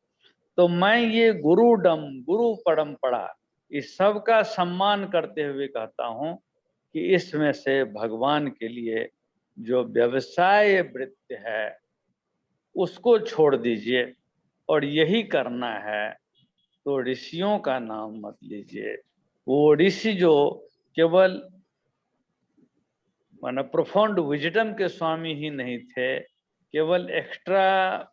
तो मैं ये गुरुडम, गुरु परंपरा, इस सब का सम्मान करते हुए कहता हूँ कि इसमें से भगवान के लिए जो व्यवसाय वृत्ति है उसको छोड़ दीजिए, और यही करना है तो ऋषियों का नाम मत लीजिए। वो ऋषि जो केवल माना प्रोफाउंड विजडम के स्वामी ही नहीं थे, केवल एक्स्ट्रा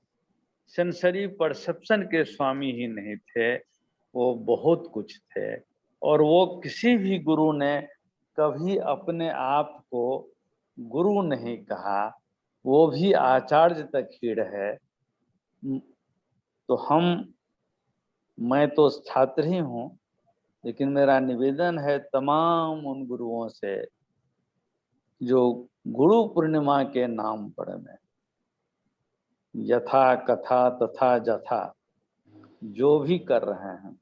सेंसरी परसेप्शन के स्वामी ही नहीं थे, वो बहुत कुछ थे। और वो किसी भी गुरु ने कभी अपने आप को गुरु नहीं कहा, वो भी आचार्य तक ही रहे। तो मैं तो छात्र ही हूँ, लेकिन मेरा निवेदन है तमाम उन गुरुओं से जो गुरु पूर्णिमा के नाम पर में यथा कथा तथा जथा जो भी कर रहे हैं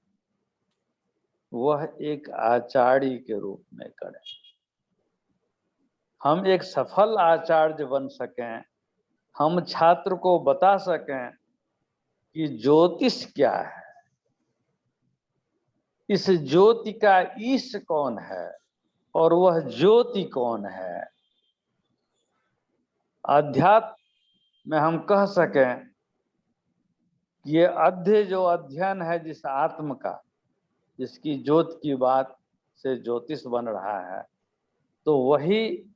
वह एक आचार्य के रूप में करें। हम एक सफल आचार्य बन सकें, हम छात्र को बता सकें कि ज्योतिष क्या है, इस ज्योति का ईश कौन है और वह ज्योति कौन है। अध्यात्म में हम कह सकें कि ये अध्य जो अध्ययन है जिस आत्म का, जिसकी ज्योत की बात से ज्योतिष बन रहा है, तो वही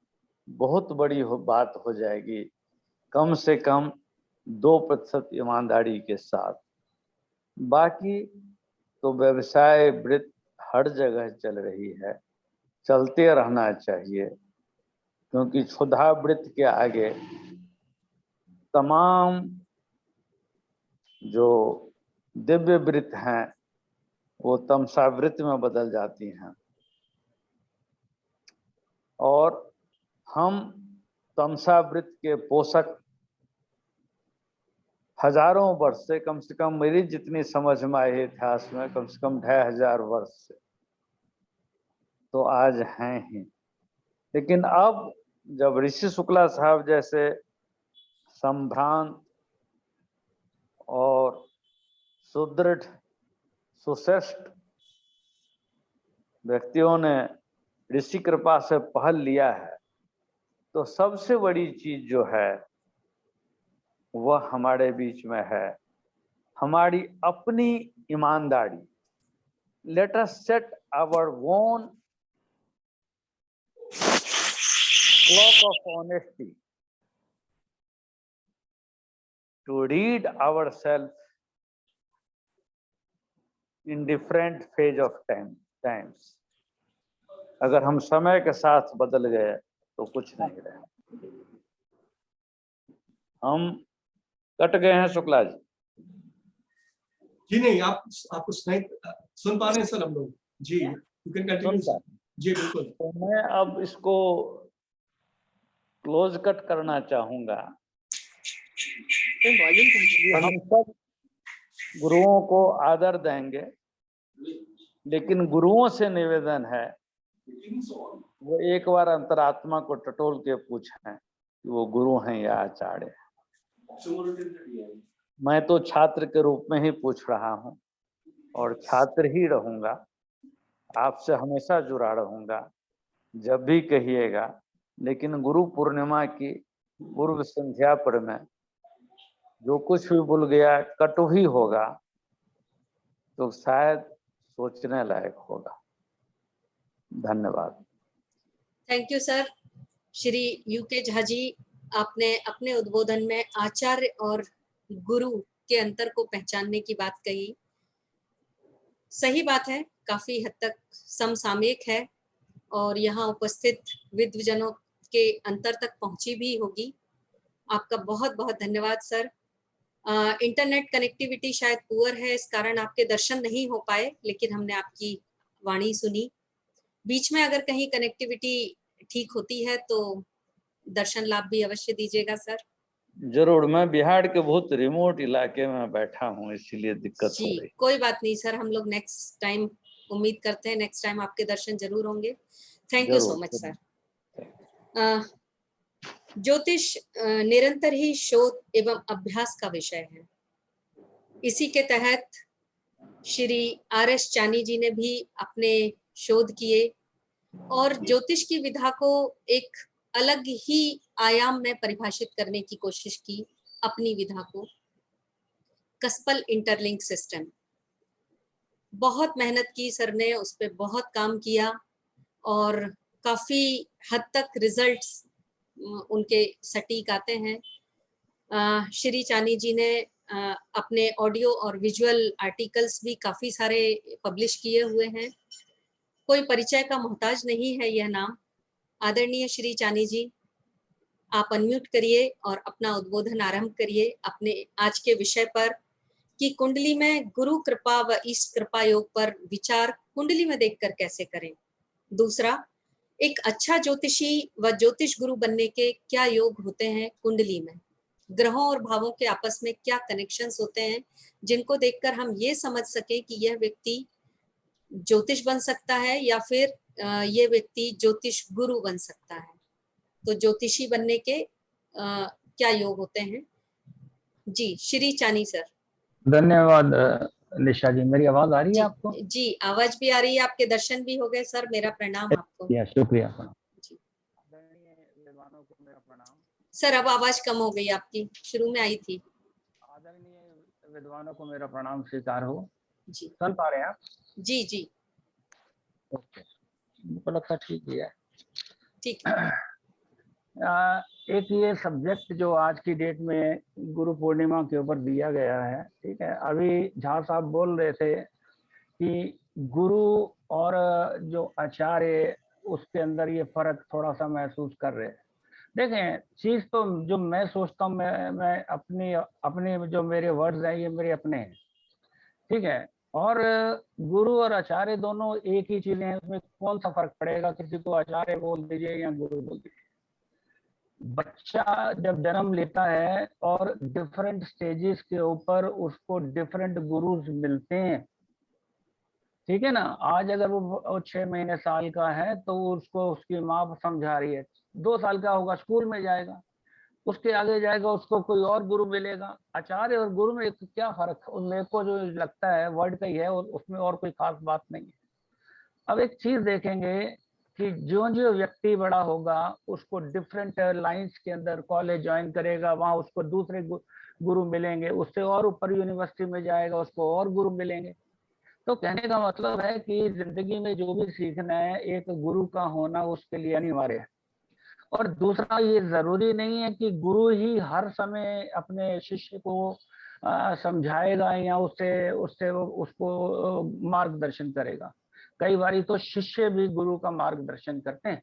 बहुत बड़ी बात हो जाएगी, कम से कम 2% ईमानदारी के साथ। बाकी तो व्यवसाय वृत्ति हर जगह चल रही है, चलते रहना चाहिए, क्योंकि क्षुधा वृत्ति के आगे तमाम जो दिव्य वृत्ति हैं वो तमसा वृत्ति में बदल जाती हैं। और हम तमसा वृत्ति के पोषक हजारों वर्ष से कम मेरी जितनी समझ में आई इतिहास में कम से कम 2500 वर्ष से तो आज हैं ही। लेकिन अब जब ऋषि शुक्ला साहब जैसे संभ्रांत और सुदृढ़ सुश्रेष्ठ व्यक्तियों ने ऋषि कृपा से पहल लिया है, तो सबसे बड़ी चीज जो है वह हमारे बीच में है हमारी अपनी ईमानदारी। Let us set our own clock of honesty to read ourselves in different phase of times। अगर हम समय के साथ बदल गए तो कुछ नहीं रहे। हम कट गए हैं शुक्ला जी? जी नहीं, आपको सुन पा रहे हैं सर हम लोग? जी, यू कैन कंटिन्यू। जी बिल्कुल। तो मैं अब इसको क्लोज कट करना चाहूंगा। हम सब गुरुओं को आदर देंगे, लेकिन गुरुओं से निवेदन है वो एक बार अंतरात्मा को टटोल के पूछें कि वो गुरु हैं या आचार्य। मैं तो छात्र के रूप में ही पूछ रहा हूँ और छात्र ही रहूंगा, आपसे हमेशा जुड़ा रहूंगा जब भी कहिएगा। लेकिन गुरु पूर्णिमा की पूर्व संध्या पर मैं जो कुछ भी भूल गया कटु ही होगा तो शायद सोचने लायक होगा। धन्यवाद। Thank you sir. Shri UK Jha ji, आपने अपने उद्बोधन में आचार्य और गुरु के अंतर को पहचानने की बात कही। सही बात है, काफी हद तक समसामयिक है और यहाँ उपस्थित विद्वजनों के अंतर तक पहुंची भी होगी। आपका बहुत बहुत धन्यवाद सर। इंटरनेट कनेक्टिविटी शायद पुअर है, इस कारण आपके दर्शन नहीं हो पाए, लेकिन हमने आपकी वाणी सुनी। बीच में अगर कहीं कनेक्टिविटी ठीक होती है तो दर्शन लाभ भी अवश्य दीजिएगा सर। जरूर, मैं बिहार के बहुत रिमोट इलाके में बैठा हूँ, इसीलिए दिक्कत हो जी, रही। कोई बात नहीं सर, हम लोग नेक्स्ट टाइम उम्मीद करते हैं नेक्स्ट टाइम आपके दर्शन जरूर होंगे। Thank you so much sir. ज्योतिष निरंतर ही शोध एवं अभ्यास का विषय है। इसी के तहत श्री RS चानी जी ने भी अपने शोध किए और ज्योतिष की विधा को एक अलग ही आयाम में परिभाषित करने की कोशिश की, अपनी विधा को, कस्पल इंटरलिंक सिस्टम। बहुत मेहनत की सर ने, उस पर बहुत काम किया और काफी हद तक रिजल्ट्स उनके सटीक आते हैं। श्री चानी जी ने अपने ऑडियो और विजुअल आर्टिकल्स भी काफी सारे पब्लिश किए हुए हैं। कोई परिचय का मोहताज नहीं है यह नाम। आदरणीय श्री चानी जी, आप अनम्यूट करिए और अपना उद्बोधन आरंभ करिए अपने आज के विषय पर कि कुंडली में गुरु कृपा व इष्ट कृपा योग पर विचार कुंडली में देखकर कैसे करें। दूसरा, एक अच्छा ज्योतिषी व ज्योतिष गुरु बनने के क्या योग होते हैं कुंडली में, ग्रहों और भावों के आपस में क्या कनेक्शंस होते हैं जिनको देखकर हम ये समझ सके कि यह व्यक्ति ज्योतिष बन सकता है या फिर ये व्यक्ति ज्योतिष गुरु बन सकता है। तो ज्योतिषी बनने के क्या योग होते हैं। जी श्री चानी सर। धन्यवाद निशा जी, मेरी आवाज आ रही है आपको? जी, आवाज भी आ रही है, आपके दर्शन भी हो गए सर, मेरा प्रणाम आपको। शुक्रिया जी। विद्वानों को मेरा प्रणाम। सर अब आवाज कम हो गई आपकी, शुरू में आई थी। आदरणीय विद्वानों को मेरा प्रणाम स्वीकार हो। जी सुन पा रहे हैं आप? जी जी ओके, मुझको लगता ठीक ही है। ठीक है। एक ये सब्जेक्ट जो आज की डेट में गुरु पूर्णिमा के ऊपर दिया गया है, ठीक है। अभी झा साहब बोल रहे थे कि गुरु और जो आचार्य, उसके अंदर ये फर्क थोड़ा सा महसूस कर रहे हैं। देखें, चीज तो जो मैं सोचता हूँ, मैं अपने जो मेरे वर्ड्स हैं ये मेरे अपने हैं, ठीक है। और गुरु और आचार्य दोनों एक ही चीजें हैं, उसमें कौन सा फर्क पड़ेगा, किसी को आचार्य बोल दीजिए या गुरु बोल दीजिए। बच्चा जब जन्म लेता है और डिफरेंट स्टेजेस के ऊपर उसको डिफरेंट गुरुज मिलते हैं, ठीक है ना। आज अगर वो 6 महीने साल का है तो उसको उसकी माँ समझा रही है, 2 साल का होगा स्कूल में जाएगा, उसके आगे जाएगा उसको कोई और गुरु मिलेगा। आचार्य और गुरु में क्या फर्क है? मेरे को जो लगता है वर्ड का ही है, और उसमें और कोई खास बात नहीं है। अब एक चीज देखेंगे कि जो जो व्यक्ति बड़ा होगा उसको डिफरेंट लाइंस के अंदर कॉलेज ज्वाइन करेगा, वहां उसको दूसरे गुरु मिलेंगे, उससे और ऊपर यूनिवर्सिटी में जाएगा उसको और गुरु मिलेंगे। तो कहने का मतलब है कि जिंदगी में जो भी सीखना है एक गुरु का होना उसके लिए अनिवार्य है। और दूसरा, ये जरूरी नहीं है कि गुरु ही हर समय अपने शिष्य को समझाएगा या उससे उससे उसको मार्गदर्शन करेगा। कई बार तो शिष्य भी गुरु का मार्गदर्शन करते हैं,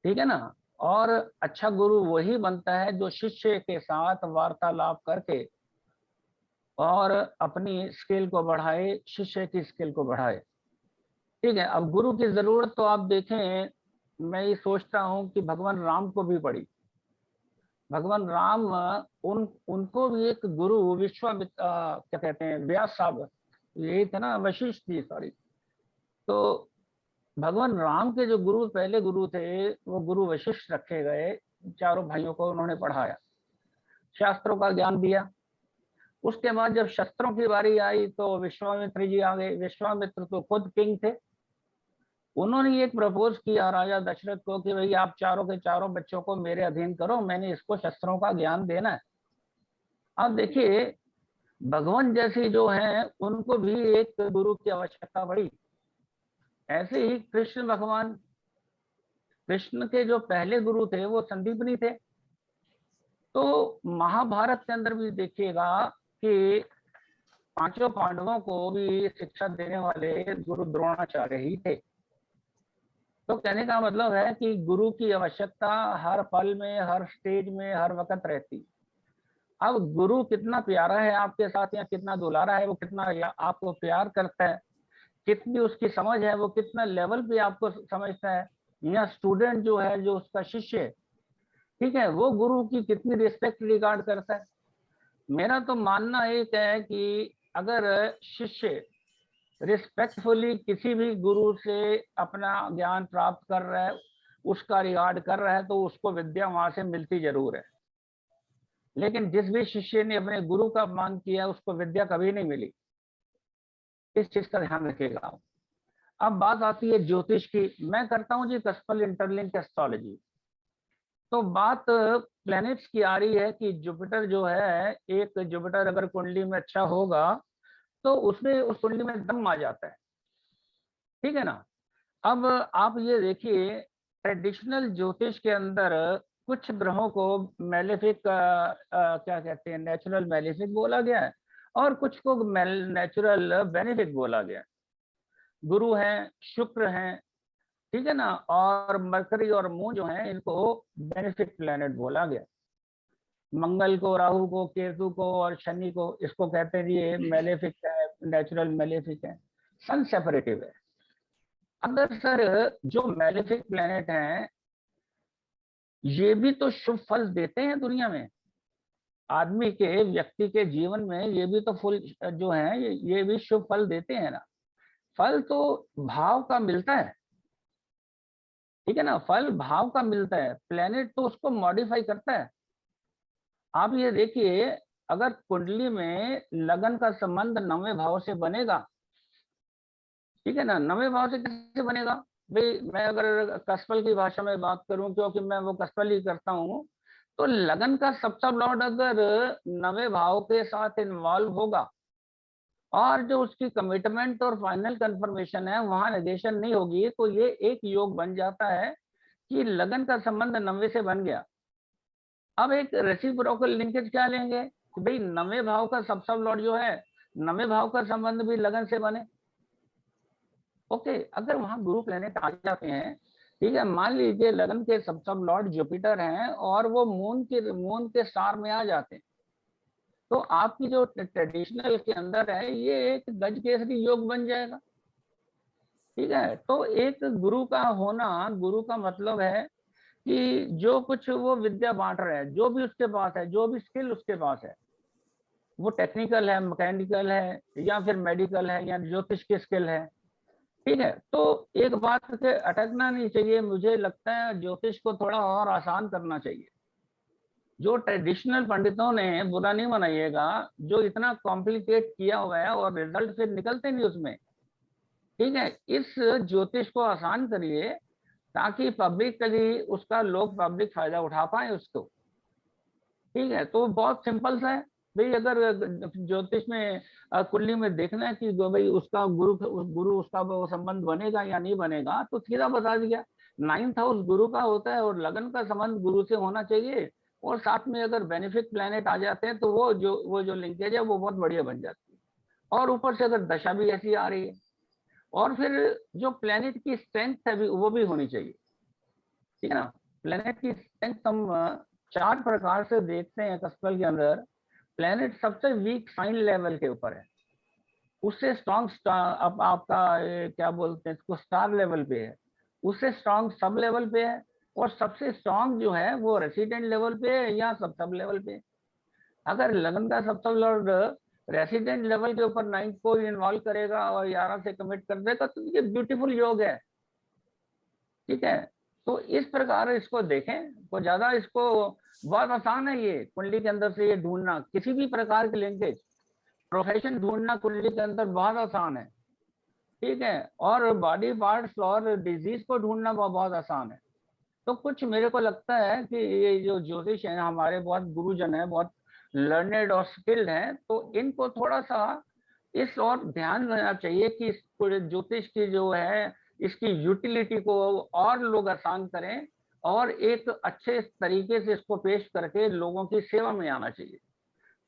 ठीक है ना। और अच्छा गुरु वही बनता है जो शिष्य के साथ वार्तालाप करके और अपनी स्किल को बढ़ाए, शिष्य की स्किल को बढ़ाए, ठीक है। अब गुरु की जरूरत तो आप देखें, मैं ये सोचता हूँ कि भगवान राम को भी पड़ी। भगवान राम उनको भी एक गुरु विश्वामित्र, क्या कहते हैं, व्यास साहब, यही थे ना, वशिष्ठ जी, सॉरी। तो भगवान राम के जो गुरु, पहले गुरु थे, वो गुरु वशिष्ठ रखे गए। चारों भाइयों को उन्होंने पढ़ाया, शास्त्रों का ज्ञान दिया। उसके बाद जब शस्त्रों की बारी आई तो विश्वामित्र जी आ गए। विश्वामित्र तो खुद किंग थे, उन्होंने एक प्रपोज किया राजा दशरथ को कि भाई आप चारों के चारों बच्चों को मेरे अधीन करो, मैंने इसको शस्त्रों का ज्ञान देना है। आप देखिए, भगवान जैसी जो है उनको भी एक गुरु की आवश्यकता पड़ी। ऐसे ही कृष्ण कृष्ण के जो पहले गुरु थे वो संदीपनी थे। तो महाभारत के अंदर भी देखिएगा कि पांचों पांडवों को भी शिक्षा देने वाले गुरु द्रोणाचार्य ही थे। तो कहने का मतलब है कि गुरु की आवश्यकता हर पल में, हर स्टेज में, हर वक्त रहती। अब गुरु कितना प्यारा है आपके साथ या कितना दुलारा है, वो कितना आपको प्यार करता है, कितनी उसकी समझ है, वो कितना लेवल पे आपको समझता है, या स्टूडेंट जो है, जो उसका शिष्य, ठीक है, वो गुरु की कितनी रिस्पेक्ट रिगार्ड करता है। मेरा तो मानना एक है कि अगर शिष्य रिस्पेक्टफुली किसी भी गुरु से अपना ज्ञान प्राप्त कर रहा है, उसका रिगार्ड कर रहा है, तो उसको विद्या वहां से मिलती जरूर है। लेकिन जिस भी शिष्य ने अपने गुरु का अपमान किया, उसको विद्या कभी नहीं मिली। इस चीज का ध्यान रखिएगा। अब बात आती है ज्योतिष की। मैं करता हूं जी कस्पल इंटरलिंक एस्ट्रोलॉजी। तो बात प्लैनेट्स की आ रही है कि जुपिटर जो है, एक जुपिटर अगर कुंडली में अच्छा होगा तो उसमें उस कुंडली में दम आ जाता है, ठीक है ना। अब आप ये देखिए, ट्रेडिशनल ज्योतिष के अंदर कुछ ग्रहों को मेलेफिक क्या कहते हैं, नेचुरल मेलेफिक बोला गया है, और कुछ को नेचुरल बेनिफिक बोला गया है। गुरु हैं, शुक्र हैं, ठीक है ना, और मरकरी और मून जो है, इनको बेनिफिक प्लैनेट बोला गया। मंगल को, राहु को, केतु को और शनि को, इसको कहते हैं ये मेलेफिक है, नेचुरल मेलेफिक है। सन सेपरेटिव है। अगर सर जो मेलेफिक प्लैनेट हैं, ये भी तो शुभ फल देते हैं दुनिया में, आदमी के, व्यक्ति के जीवन में ये भी तो फुल जो है, ये भी शुभ फल देते हैं ना। फल तो भाव का मिलता है, ठीक है ना, फल भाव का मिलता है, प्लेनेट तो उसको मॉडिफाई करता है। आप ये देखिए, अगर कुंडली में लगन का संबंध 9वें भाव से बनेगा, ठीक है ना, 9वें भाव से कैसे बनेगा भाई, मैं अगर कस्पल की भाषा में बात करूं, क्योंकि मैं वो कस्पल ही करता हूं, तो लगन का सप्तम लॉर्ड अगर 9वें भाव के साथ इन्वॉल्व होगा, और जो उसकी कमिटमेंट और फाइनल कंफर्मेशन है वहां नेगेशन नहीं होगी, तो ये एक योग बन जाता है कि लगन का संबंध 9वें से बन गया। अब एक रेसिप्रोकल लिंकेज क्या लेंगे कि भाई 9वें भाव का सप्तम लॉर्ड जो है, 9वें भाव का संबंध भी लगन से बने। ओके, अगर वहां गुरु प्लेनेट आ जाते हैं, ठीक है, मान लीजिए लगन के सप्तम लॉर्ड जुपिटर हैं और वो मून के स्टार में आ जाते हैं, तो आपकी जो ट्रेडिशनल के अंदर है, ये एक गज केसरी योग बन जाएगा, ठीक है। तो एक गुरु का होना, गुरु का मतलब है कि जो कुछ वो विद्या बांट रहे हैं, जो भी उसके पास है, जो भी स्किल उसके पास है, वो टेक्निकल है, मैकेनिकल है, या फिर मेडिकल है, या ज्योतिष की स्किल है, ठीक है। तो एक बात से अटकना नहीं चाहिए। मुझे लगता है ज्योतिष को थोड़ा और आसान करना चाहिए। जो ट्रेडिशनल पंडितों ने, बुरा नहीं मनाइएगा, जो इतना कॉम्प्लिकेट किया हुआ है और रिजल्ट फिर निकलते नहीं उसमें, ठीक है, इस ज्योतिष को आसान करिए ताकि पब्लिकली उसका लोग पब्लिक फायदा उठा पाए उसको, ठीक है। तो बहुत सिंपल सा है भाई, अगर ज्योतिष में कुंडली में देखना है कि भाई उसका गुरु उसका वो संबंध बनेगा या नहीं बनेगा, तो सीधा बता दिया 9th हाउस गुरु का होता है और लगन का संबंध गुरु से होना चाहिए, और साथ में अगर बेनिफिक प्लैनेट आ जाते हैं तो वो जो लिंकेज है वो बहुत बढ़िया बन जाती है। और ऊपर से अगर दशा भी ऐसी आ रही है, और फिर जो प्लैनेट की स्ट्रेंथ है वो भी होनी चाहिए, ठीक है ना। प्लैनेट की स्ट्रेंथ हम 4 प्रकार से देखते हैं कस्पल के अंदर। प्लैनेट सबसे वीक साइन लेवल के ऊपर है, उससे स्ट्रॉन्ग अब आपका क्या बोलते हैं इसको, स्टार लेवल पे है, उससे स्ट्रॉन्ग सब लेवल पे है, और सबसे स्ट्रॉन्ग जो है वो रेसिडेंट लेवल पे है या सब लेवल पे है। अगर लगन का सब लॉर्ड रेसिडेंट लेवल के ऊपर 9 को इन्वॉल्व करेगा और 11 से कमिट कर देगा, तो ये ब्यूटीफुल योग है, ठीक है। तो इस प्रकार इसको देखें, तो ज्यादा इसको बहुत आसान है ये कुंडली के अंदर से ये ढूंढना, किसी भी प्रकार के लिंकेज, प्रोफेशन ढूंढना कुंडली के अंदर बहुत आसान है, ठीक है, और बॉडी पार्ट्स और डिजीज को ढूंढना बहुत आसान है। तो कुछ मेरे को लगता है कि ये जो ज्योतिष है हमारे बहुत गुरुजन है, बहुत लर्नेड और स्किल्ड हैं, तो इनको थोड़ा सा इस और ध्यान देना चाहिए कि ज्योतिष की जो है इसकी यूटिलिटी को और लोग आसान करें और एक अच्छे तरीके से इसको पेश करके लोगों की सेवा में आना चाहिए।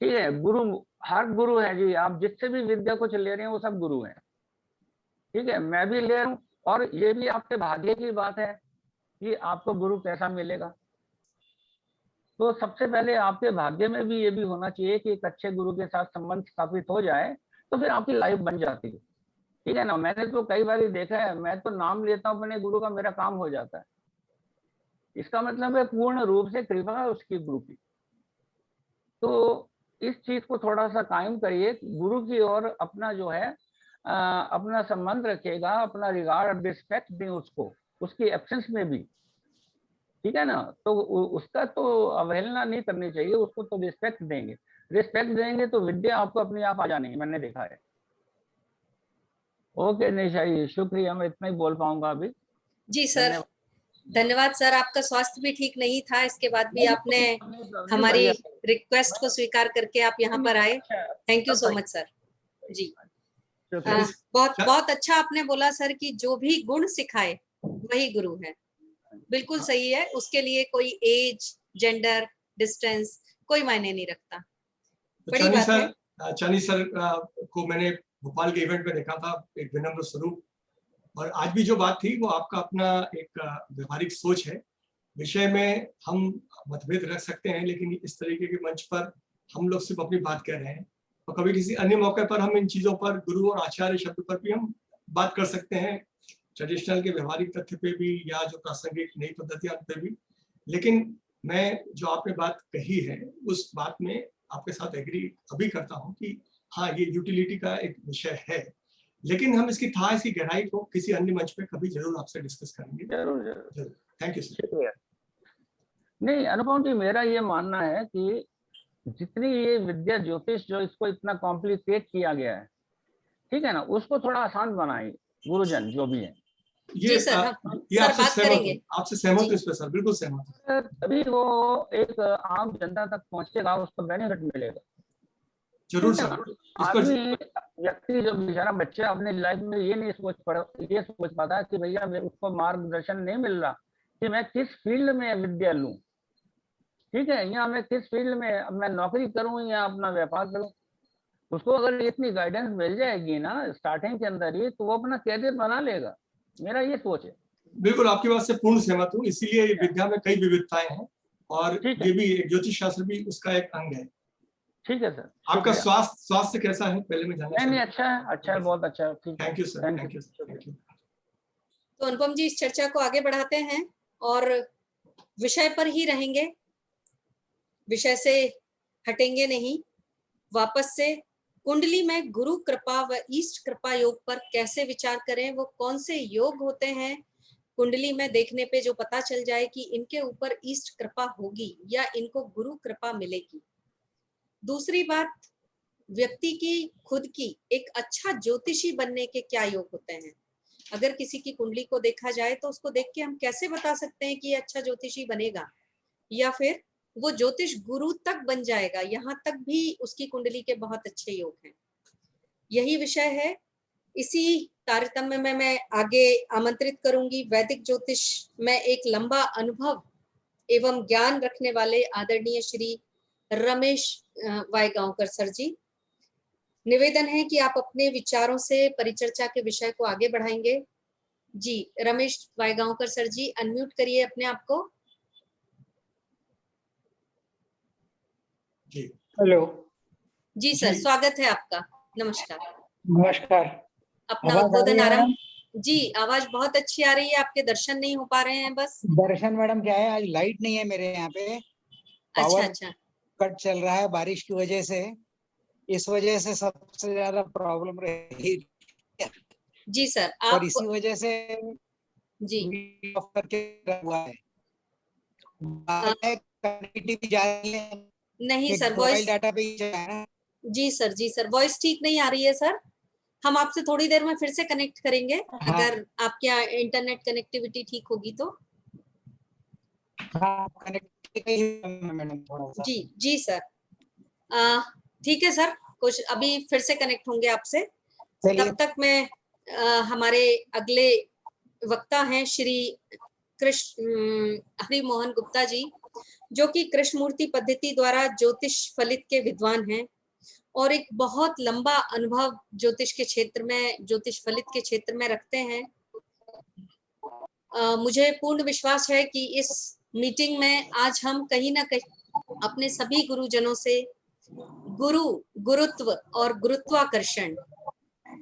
ठीक है, गुरु हर गुरु है जी, आप जिससे भी विद्या कुछ ले रहे हैं वो सब गुरु हैं। ठीक है, मैं भी ले रहा हूँ और ये भी आपके भाग्य की बात है कि आपको गुरु कैसा मिलेगा। तो सबसे पहले आपके भाग्य में भी ये भी होना चाहिए कि एक अच्छे गुरु के साथ संबंध स्थापित हो जाए तो फिर आपकी लाइफ बन जाती है। ठीक है ना, मैंने तो कई बार देखा है, मैं तो नाम लेता हूँ अपने गुरु का, मेरा काम हो जाता है। इसका मतलब है पूर्ण रूप से कृपा है उसकी गुरु की। तो इस चीज को थोड़ा सा कायम करिए, गुरु की ओर अपना जो है अपना संबंध रखिएगा, अपना रिगार्ड रिस्पेक्ट दें उसको, उसकी एब्सेंस में भी। ठीक है ना, तो उसका तो अवहेलना नहीं करनी चाहिए, उसको तो रिस्पेक्ट देंगे। रिस्पेक्ट देंगे तो विद्या आपको अपने आप आ जानी, मैंने देखा है। ओके निशा जी, शुक्रिया, मैं इतना ही बोल पाऊंगा अभी। जी सर, धन्यवाद सर। आपका स्वास्थ्य भी ठीक नहीं था, इसके बाद भी आपने हमारी रिक्वेस्ट को स्वीकार करके आप यहाँ पर आए। Thank you so much sir. जी बहुत बहुत अच्छा आपने बोला सर कि जो भी गुण सिखाए वही गुरु है। बिल्कुल सही है, उसके लिए कोई एज, जेंडर, डिस्टेंस कोई मायने नहीं रखता। बड़ी बात है। चानी सर को मैंने भोपाल के इवेंट में देखा था, एक विनम्र स्वरूप, और आज भी जो बात थी वो आपका अपना एक व्यवहारिक सोच है। विषय में हम मतभेद रख सकते हैं, लेकिन इस तरीके के मंच पर हम लोग सिर्फ अपनी बात कह रहे हैं, और कभी किसी अन्य मौके पर हम इन चीजों पर, गुरु और आचार्य शब्द पर भी हम बात कर सकते हैं, ट्रेडिशनल के व्यवहारिक तथ्य पे भी या जो प्रासंगिक नई पद्धतियां पे भी। लेकिन मैं जो आपने बात कही है उस बात में आपके साथ एग्री अभी करता हूँ कि हाँ, ये यूटिलिटी का एक विषय है, लेकिन हम इसकी था, इसकी गहराई को किसी अन्य मंच पे कभी जरूर आपसे डिस्कस करेंगे। जरूर। Thank you sir. नहीं अनुपम जी, मेरा ये मानना है कि जितनी ये विद्या ज्योतिष जो इसको इतना कॉम्प्लिकेट किया गया है, ठीक है ना, उसको थोड़ा आसान बनाए गुरुजन जो भी है। ये आपसे सहमत हूं इस पे सर, बिल्कुल सहमत। तभी वो एक आम जनता तक पहुंचेगा, उसको बेनिफिट मिलेगा। जरूर सर। आदमी व्यक्ति जो बेचारा बच्चा अपने लाइफ में ये नहीं सोच पाता कि भैया उसको मार्गदर्शन नहीं मिल रहा कि मैं किस फील्ड में विद्या लूं। ठीक है, या मैं किस फील्ड में मैं नौकरी करूं या अपना व्यापार करूं। उसको अगर इतनी गाइडेंस मिल जाएगी ना स्टार्टिंग के अंदर ही, तो वो अपना कैरियर बना लेगा। मेरा ये सोच है। बिल्कुल आपकी बात से पूर्ण सहमत हूँ। इसीलिए ये विद्या में कई विविधताएं हैं, और ये भी ज्योतिष शास्त्र भी उसका एक अंग है। ठीक है सर। आपका स्वास्थ्य कैसा है पहले मैं जानना नहीं, अच्छा है, अच्छा है, बहुत अच्छा है। Thank you sir, thank you. तो अनुपम जी, इस चर्चा को आगे बढ़ाते हैं और विषय पर ही रहेंगे, विषय से हटेंगे नहीं। वापस से कुंडली में गुरु कृपा व ईष्ट कृपा योग पर कैसे विचार करें, वो कौन से योग होते हैं कुंडली में देखने पे जो पता चल जाए कि इनके ऊपर ईष्ट कृपा होगी या इनको गुरु कृपा मिलेगी। दूसरी बात, व्यक्ति की खुद की एक अच्छा ज्योतिषी बनने के क्या योग होते हैं। अगर किसी की कुंडली को देखा जाए तो उसको देख के हम कैसे बता सकते हैं कि ये अच्छा ज्योतिषी बनेगा, या फिर वो ज्योतिष गुरु तक बन जाएगा, यहाँ तक भी उसकी कुंडली के बहुत अच्छे योग हैं। यही विषय है। इसी तारतम्य में मैं आगे आमंत्रित करूंगी वैदिक ज्योतिष में एक लंबा अनुभव एवं ज्ञान रखने वाले आदरणीय श्री रमेश वायगांवकर सर जी। निवेदन है कि आप अपने विचारों से परिचर्चा के विषय को आगे बढ़ाएंगे। जी रमेश वायगांवकर सर जी, अनम्यूट करिए अपने आप को। जी हेलो। जी सर, स्वागत है आपका। नमस्कार। नमस्कार। अपना उद्बोधन आरंभ। जी आवाज बहुत अच्छी आ रही है, आपके दर्शन नहीं हो पा रहे हैं बस। दर्शन मैडम क्या है, आज लाइट नहीं है मेरे यहाँ पे, पावर अच्छा कट चल रहा है बारिश की वजह से, इस वजह से सबसे ज्यादा प्रॉब्लम रही। जी सर, आप और इसी वजह से जी ऑफ करके हुआ है। कनेक्टिविटी जा रही है नहीं सर, मोबाइल डाटा पे ही जा रहा है। जी सर, वॉइस ठीक नहीं आ रही है सर। हम आपसे थोड़ी देर में फिर से कनेक्ट करेंगे। हाँ। अगर आपके यहाँ इंटरनेट कनेक्टिविटी ठीक होगी तो। हाँ, जी सर, ठीक है सर, कुछ अभी फिर से कनेक्ट होंगे आपसे। तब तक मैं हमारे अगले वक्ता हैं श्री हरि मोहन गुप्ता जी, जो कि कृष्णमूर्ति पद्धति द्वारा ज्योतिष फलित के विद्वान हैं और एक बहुत लंबा अनुभव ज्योतिष के क्षेत्र में, ज्योतिष फलित के क्षेत्र में रखते हैं। मुझे पूर्ण विश्वास है कि इस मीटिंग में आज हम कहीं ना कहीं अपने सभी गुरुजनों से गुरु, गुरुत्व और गुरुत्वाकर्षण,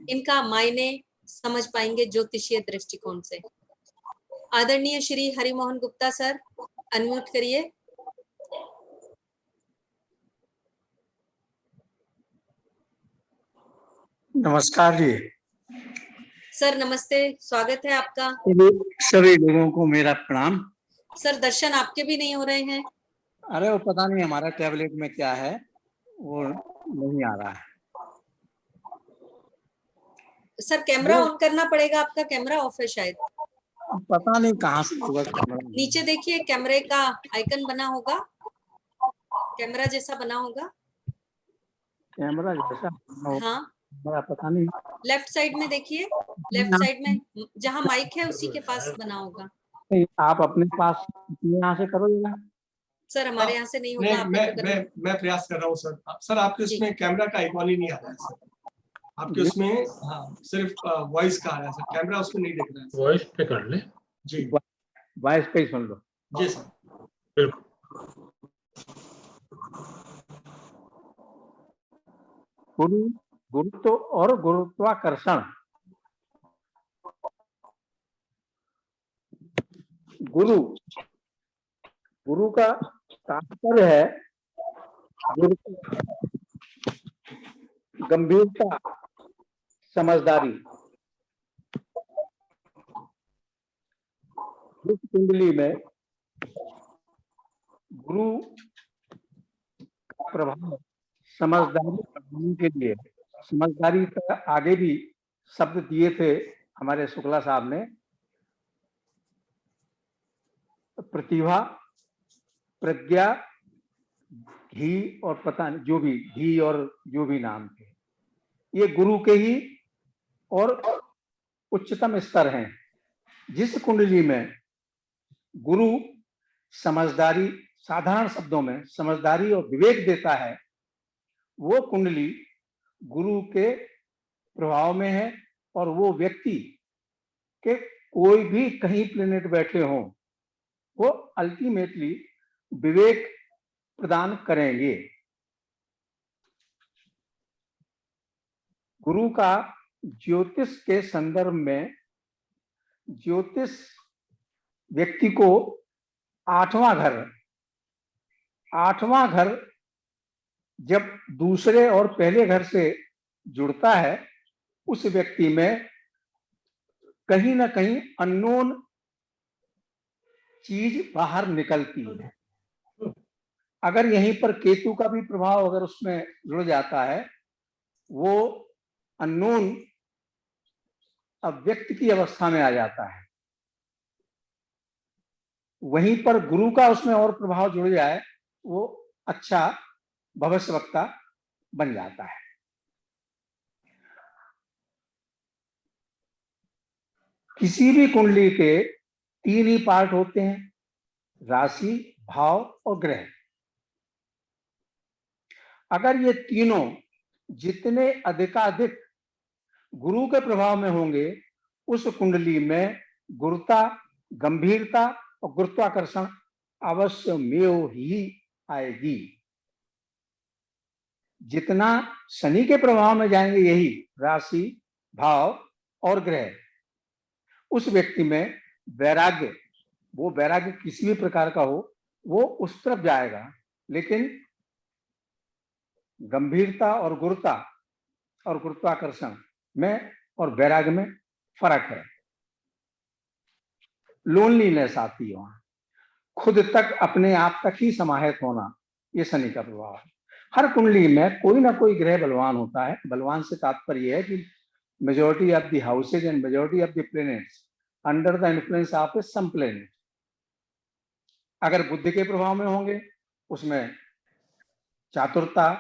इनका मायने समझ पाएंगे ज्योतिषीय दृष्टिकोण से। आदरणीय श्री हरिमोहन गुप्ता सर, अनम्यूट करिए। नमस्कार जी। सर नमस्ते, स्वागत है आपका। सभी लोगों को मेरा प्रणाम। सर दर्शन आपके भी नहीं हो रहे हैं। अरे वो पता नहीं हमारा टैबलेट में क्या है, वो नहीं आ रहा है। सर कैमरा ऑन करना पड़ेगा, आपका कैमरा ऑफ है शायद। पता नहीं कहाँ से होगा कैमरा। नीचे देखिए, कैमरे का आइकन बना होगा, कैमरा जैसा बना होगा। कैमरा जैसा? हाँ, पता नहीं। लेफ्ट साइड में देखिए, लेफ्ट साइड में जहाँ माइक है उसी के पास बना होगा। आप अपने पास यहाँ से करोगे? सर हमारे यहाँ से नहीं होगा। आप मैं प्रयास कर रहा हूँ सर। सर आपके उसमें कैमरा का आइकॉन ही नहीं आ रहा है सर। आपके उसमें हाँ सिर्फ वॉइस का आ रहा है सर, कैमरा उसमें नहीं दिख रहा है। वॉइस पे कर ले जी, वॉइस पे ही सुन लो। जी सर, बिल्कुल। गुरुत्व और गुरुत्वाकर्षण। गुरु का तात्पर्य है गंभीरता, समझदारी। इस कुंडली में गुरु का प्रभाव समझदारी बढ़ाने के लिए, समझदारी का आगे भी शब्द दिए थे हमारे शुक्ला साहब ने, प्रतिभा, प्रज्ञा, घी और पता नहीं जो भी घी और जो भी नाम थे, ये गुरु के ही और उच्चतम स्तर हैं। जिस कुंडली में गुरु समझदारी, साधारण शब्दों में समझदारी और विवेक देता है, वो कुंडली गुरु के प्रभाव में है और वो व्यक्ति के कोई भी कहीं प्लेनेट बैठे हों, वो अल्टीमेटली विवेक प्रदान करेंगे। गुरु का ज्योतिष के संदर्भ में, ज्योतिष व्यक्ति को आठवां घर जब दूसरे और पहले घर से जुड़ता है, उस व्यक्ति में कहीं ना कहीं अननोन चीज बाहर निकलती है। अगर यहीं पर केतु का भी प्रभाव अगर उसमें जुड़ जाता है, वो अननोन अव्यक्त की अवस्था में आ जाता है। वहीं पर गुरु का उसमें और प्रभाव जुड़ जाए, वो अच्छा भविष्यवक्ता बन जाता है। किसी भी कुंडली के 3 ही पार्ट होते हैं, राशि, भाव और ग्रह। अगर ये तीनों जितने अधिकाधिक गुरु के प्रभाव में होंगे, उस कुंडली में गुरुता, गंभीरता और गुरुत्वाकर्षण अवश्य में ही आएगी। जितना शनि के प्रभाव में जाएंगे यही राशि, भाव और ग्रह, उस व्यक्ति में वैराग्य, वो वैराग्य किसी भी प्रकार का हो, वो उस तरफ जाएगा। लेकिन गंभीरता और गुरुता और गुरुत्वाकर्षण में और वैराग्य में फर्क है। लोनलीनेस आती है वहां, खुद तक, अपने आप तक ही समाहित होना, ये शनि का प्रभाव है। हर कुंडली में कोई ना कोई ग्रह बलवान होता है। बलवान से तात्पर्य है कि majority of the houses and majority of the planets under the influence of some planet. अगर बुद्धि के प्रभाव में होंगे, उसमें चातुरता,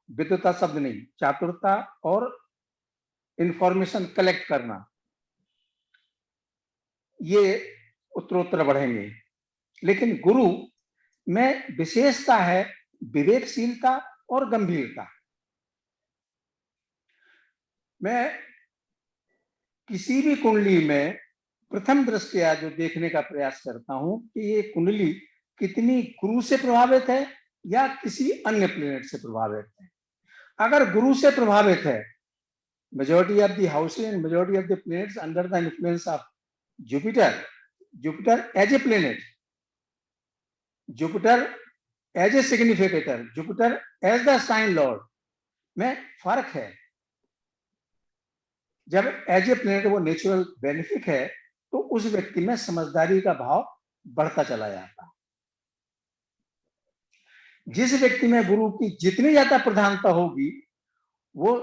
विद्वता शब्द नहीं, चातुरता और इंफॉर्मेशन कलेक्ट करना, ये उत्तरोत्तर बढ़ेंगे। लेकिन गुरु में विशेषता है विवेकशीलता और गंभीरता। मैं किसी भी कुंडली में प्रथम दृष्टया जो देखने का प्रयास करता हूं कि ये कुंडली कितनी गुरु से प्रभावित है या किसी अन्य प्लेनेट से प्रभावित है। अगर गुरु से प्रभावित है, majority of the houses and majority of the planets under the influence of Jupiter as a planet, Jupiter as a significator, Jupiter as the sign lord में फर्क है। जब एज ए प्लेनेट वो नेचुरल बेनिफिक है तो उस व्यक्ति में समझदारी का भाव बढ़ता चला जाता। जिस व्यक्ति में गुरु की जितनी ज्यादा प्रधानता होगी वो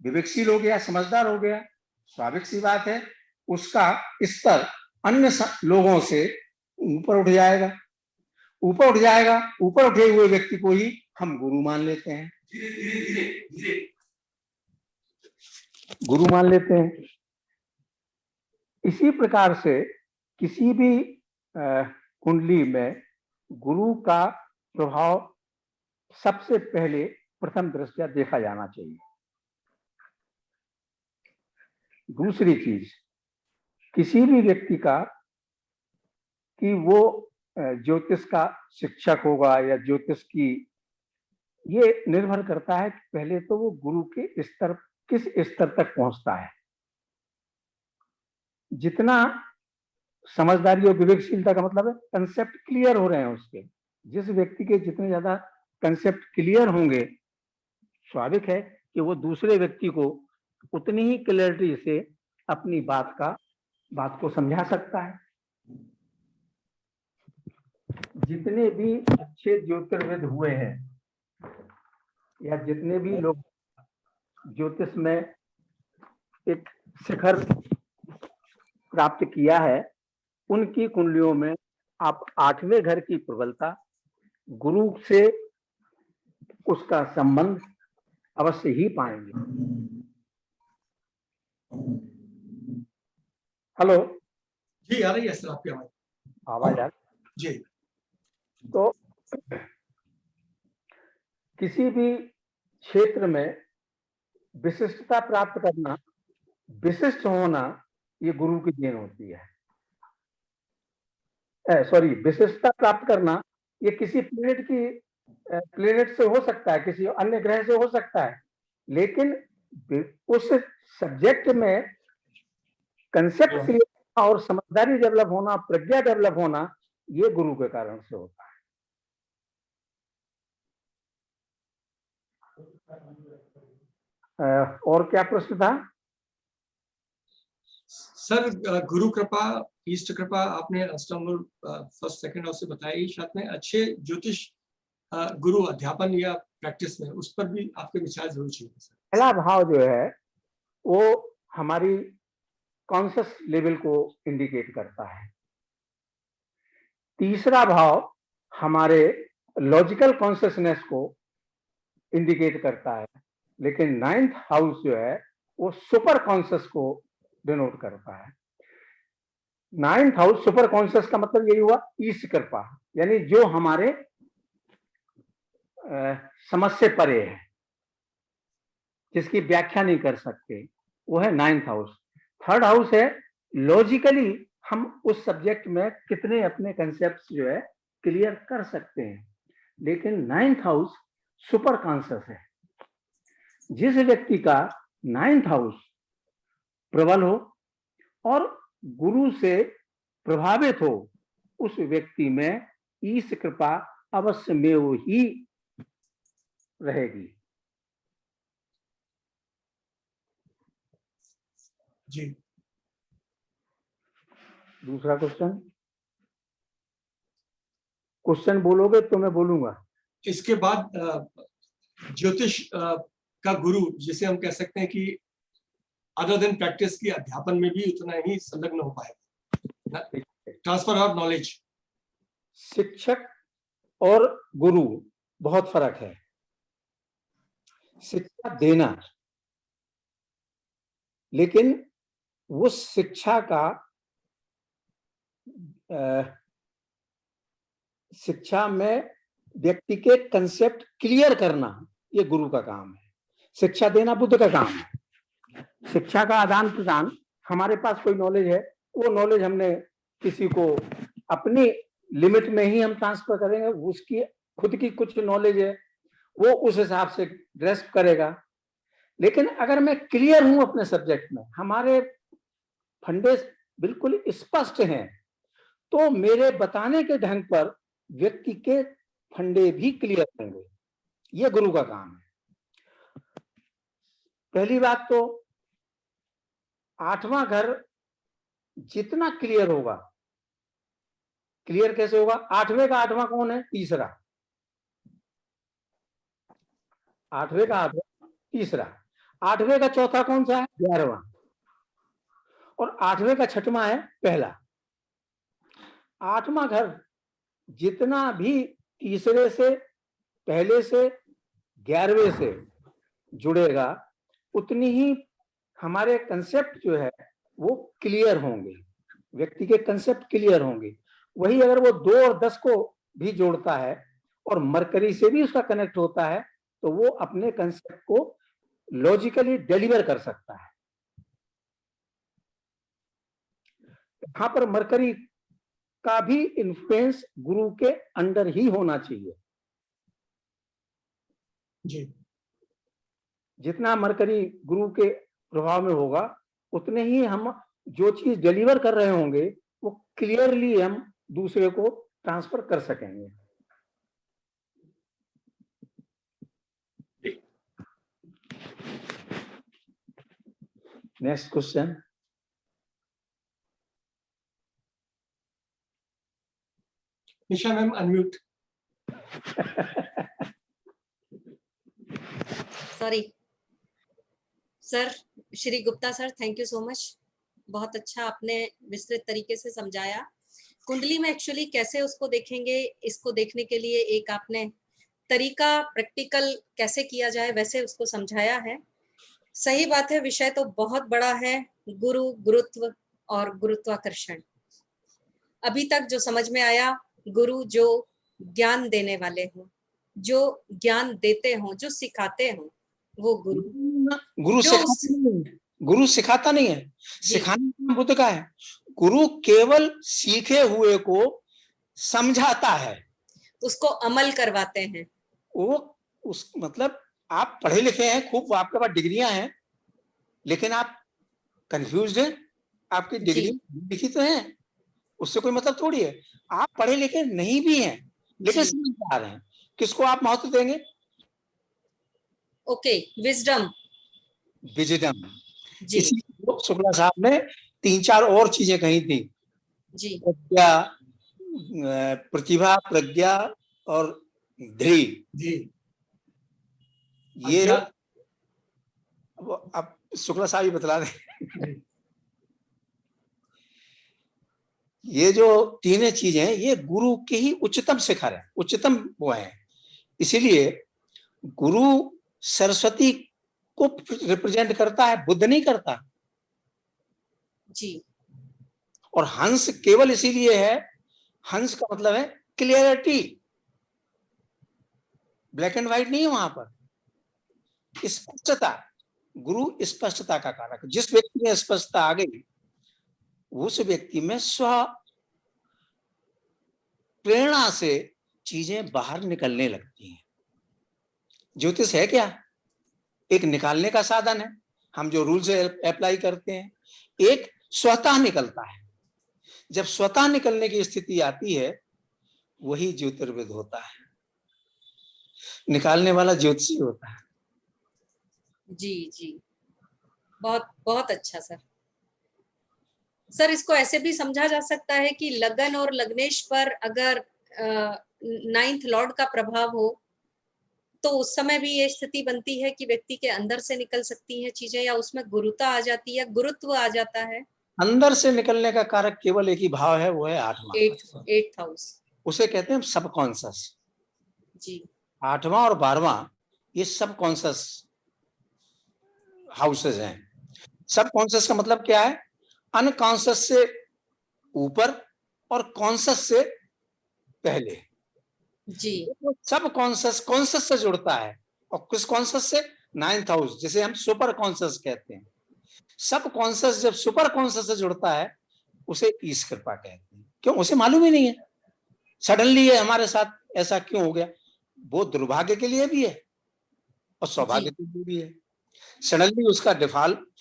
विवेकशील हो गया, समझदार हो गया, स्वाभाविक सी बात है, उसका स्तर अन्य लोगों से ऊपर उठ जाएगा। ऊपर उठे हुए व्यक्ति को ही हम गुरु मान लेते हैं, गुरु मान लेते हैं। इसी प्रकार से किसी भी कुंडली में गुरु का प्रभाव सबसे पहले प्रथम दृष्टया देखा जाना चाहिए। दूसरी चीज, किसी भी व्यक्ति का कि वो ज्योतिष का शिक्षक होगा या ज्योतिष की, ये निर्भर करता है कि पहले तो वो गुरु के स्तर किस स्तर तक पहुंचता है। जितना समझदारी और विवेकशीलता का मतलब है कंसेप्ट क्लियर हो रहे हैं उसके। जिस व्यक्ति के जितने ज्यादा कंसेप्ट क्लियर होंगे, स्वाभाविक है कि वो दूसरे व्यक्ति को उतनी ही क्लैरिटी से अपनी बात को समझा सकता है। जितने भी अच्छे ज्योतिर्विद हुए हैं या जितने भी लोग ज्योतिष में एक शिखर प्राप्त किया है, उनकी कुंडलियों में आप 8वें घर की प्रबलता, गुरु से उसका संबंध अवश्य ही पाएंगे। हेलो जी, आ रही है सर आपकी आवाज आ जी। तो किसी भी क्षेत्र में विशिष्टता प्राप्त करना, विशिष्ट होना, ये गुरु की देन होती है। विशिष्टता प्राप्त करना ये किसी प्लेनेट से हो सकता है, किसी अन्य ग्रह से हो सकता है, लेकिन उस सब्जेक्ट में कंसेप्ट क्लियर और समझदारी डेवलप होना, प्रज्ञा डेवलप होना, ये गुरु के कारण से होता है। और क्या प्रश्न था सर? गुरु कृपा, ईष्ट कृपा आपने अष्टम फर्स्ट सेकंड हाउस से बताई, साथ में अच्छे ज्योतिष गुरु अध्यापन या प्रैक्टिस में, उस पर भी आपके विचार जरूर चाहिए सर। पहला भाव जो है वो हमारी कॉन्शियस लेवल को इंडिकेट करता है। तीसरा भाव हमारे लॉजिकल कॉन्शियसनेस को इंडिकेट करता है, लेकिन 9th हाउस जो है वो सुपर कॉन्शियस को डिनोट करता है। 9th हाउस सुपर कॉन्शियस का मतलब यही हुआ ईश कृपा, यानी जो हमारे समझ से परे है, जिसकी व्याख्या नहीं कर सकते, वो है 9th हाउस। 3rd हाउस है लॉजिकली हम उस सब्जेक्ट में कितने अपने कंसेप्ट्स जो है क्लियर कर सकते हैं, लेकिन 9th हाउस सुपर कॉन्शियस है। जिस व्यक्ति का 9th हाउस प्रबल हो और गुरु से प्रभावित हो, उस व्यक्ति में ईश कृपा अवश्य में वो ही रहेगी। जी। दूसरा क्वेश्चन बोलोगे तो मैं बोलूंगा। इसके बाद ज्योतिष का गुरु, जिसे हम कह सकते हैं कि अदर देन प्रैक्टिस की अध्यापन में भी उतना ही संलग्न हो पाएगा, ट्रांसफर ऑफ नॉलेज। शिक्षक और गुरु बहुत फर्क है। शिक्षा देना, लेकिन वो शिक्षा का शिक्षा में व्यक्ति के कंसेप्ट क्लियर करना, ये गुरु का काम है। शिक्षा देना बुद्ध का काम है। शिक्षा का आदान प्रदान, हमारे पास कोई नॉलेज है, वो नॉलेज हमने किसी को अपनी लिमिट में ही हम ट्रांसफर करेंगे। उसकी खुद की कुछ नॉलेज है, वो उस हिसाब से ग्रेस्प करेगा। लेकिन अगर मैं क्लियर हूं अपने सब्जेक्ट में, हमारे फंडे बिल्कुल स्पष्ट हैं, तो मेरे बताने के ढंग पर व्यक्ति के फंडे भी क्लियर होंगे। ये गुरु का काम है। पहली बात तो 8वां घर जितना क्लियर होगा, क्लियर कैसे होगा? 8वें का 8वां कौन है? तीसरा। 8वें का 8वां तीसरा। 8वें का चौथा कौन सा है? 11वां। और 8वें का 6वां है पहला। 8वां घर जितना भी तीसरे से, पहले से, 11वें से जुड़ेगा, उतनी ही हमारे कंसेप्ट जो है वो क्लियर होंगे, व्यक्ति के कंसेप्ट क्लियर होंगे। वही अगर वो 2 और 10 को भी जोड़ता है और मरकरी से भी उसका कनेक्ट होता है, तो वो अपने कंसेप्ट को लॉजिकली डिलीवर कर सकता है। यहां पर मरकरी का भी इन्फ्लुएंस गुरु के अंडर ही होना चाहिए जी। जितना मरकरी गुरु के प्रभाव में होगा, उतने ही हम जो चीज डिलीवर कर रहे होंगे वो क्लियरली हम दूसरे को ट्रांसफर कर सकेंगे। Next question. Nisha ma'am unmute. Sorry sir, Shri Gupta sir, thank you so much. बहुत अच्छा आपने विस्तृत तरीके से समझाया। कुंडली में एक्चुअली कैसे उसको देखेंगे, इसको देखने के लिए एक आपने तरीका प्रैक्टिकल कैसे किया जाए वैसे उसको समझाया है। सही बात है, विषय तो बहुत बड़ा है, गुरु, गुरुत्व और गुरुत्वाकर्षण। अभी तक जो समझ में आया, गुरु जो ज्ञान देने वाले हों, जो ज्ञान देते हों, जो सिखाते हों, वो गुरु। गुरु सिखाता नहीं है, सिखाना बुद्ध का है। गुरु केवल सीखे हुए को समझाता है, उसको अमल करवाते हैं। वो उस मतलब आप पढ़े लिखे हैं खूब, आपके पास डिग्रियां हैं, लेकिन आप कंफ्यूज्ड हैं। आपकी डिग्री लिखी तो है, उससे कोई मतलब थोड़ी है। आप पढ़े लिखे नहीं भी हैं, लेकिन समझदार हैं। किसको आप महत्व देंगे? Okay, wisdom. विजडम। इसी शुक्ला साहब ने 3-4 और चीजें कही थी जी। प्रज्ञा, प्रतिभा, प्रज्ञा और धैर्य जी। ये अब शुक्ला साहब ही बतला दें। ये जो तीनों चीजें ये गुरु के ही उच्चतम शिखर है, उच्चतम वो है। इसीलिए गुरु सरस्वती को रिप्रेजेंट करता है, बुद्ध नहीं करता जी। और हंस केवल इसीलिए है, हंस का मतलब है क्लियरिटी, ब्लैक एंड व्हाइट नहीं है वहां पर, स्पष्टता। गुरु स्पष्टता का कारक। जिस व्यक्ति में स्पष्टता आ गई, उस व्यक्ति में स्व प्रेरणा से चीजें बाहर निकलने लगती हैं। ज्योतिष है क्या? एक निकालने का साधन है, हम जो रूल से अप्लाई करते हैं। एक स्वतः निकलता है। जब स्वतः निकलने की स्थिति आती है, वही ज्योतिर्विद होता है, निकालने वाला ज्योतिषी होता है। जी जी, बहुत बहुत अच्छा सर। सर, इसको ऐसे भी समझा जा सकता है कि लगन और लग्नेश पर अगर 9th लॉर्ड का प्रभाव हो, तो उस समय भी ये स्थिति बनती है कि व्यक्ति के अंदर से निकल सकती हैं चीजें, या उसमें गुरुता आ जाती है, गुरुत्व आ जाता है। अंदर से निकलने का कारक केवल एक ही भाव है, वो है 8वां। 8th हाउस, उसे कहते हैं सबकॉन्शियस। जी। 8वां और 12वां ये सबकॉन्शियस हाउसेज हैं। सबकॉन्शियस का मतलब क्या है? अनकॉन्शियस से ऊपर और कॉन्शस से पहले। जी सब कॉन्शस से जुड़ता है, और किस कॉन्शस से? 9th हाउस, जिसे हम सुपर कॉन्शस कहते हैं। सब कॉन्शस जब सुपर कॉन्शस से जुड़ता है उसे ईश कृपा कहते हैं। क्यों? उसे मालूम ही नहीं है, सडनली ये हमारे साथ ऐसा क्यों हो गया। वो दुर्भाग्य के लिए भी है और सौभाग्य के लिए भी है। सडनली उसका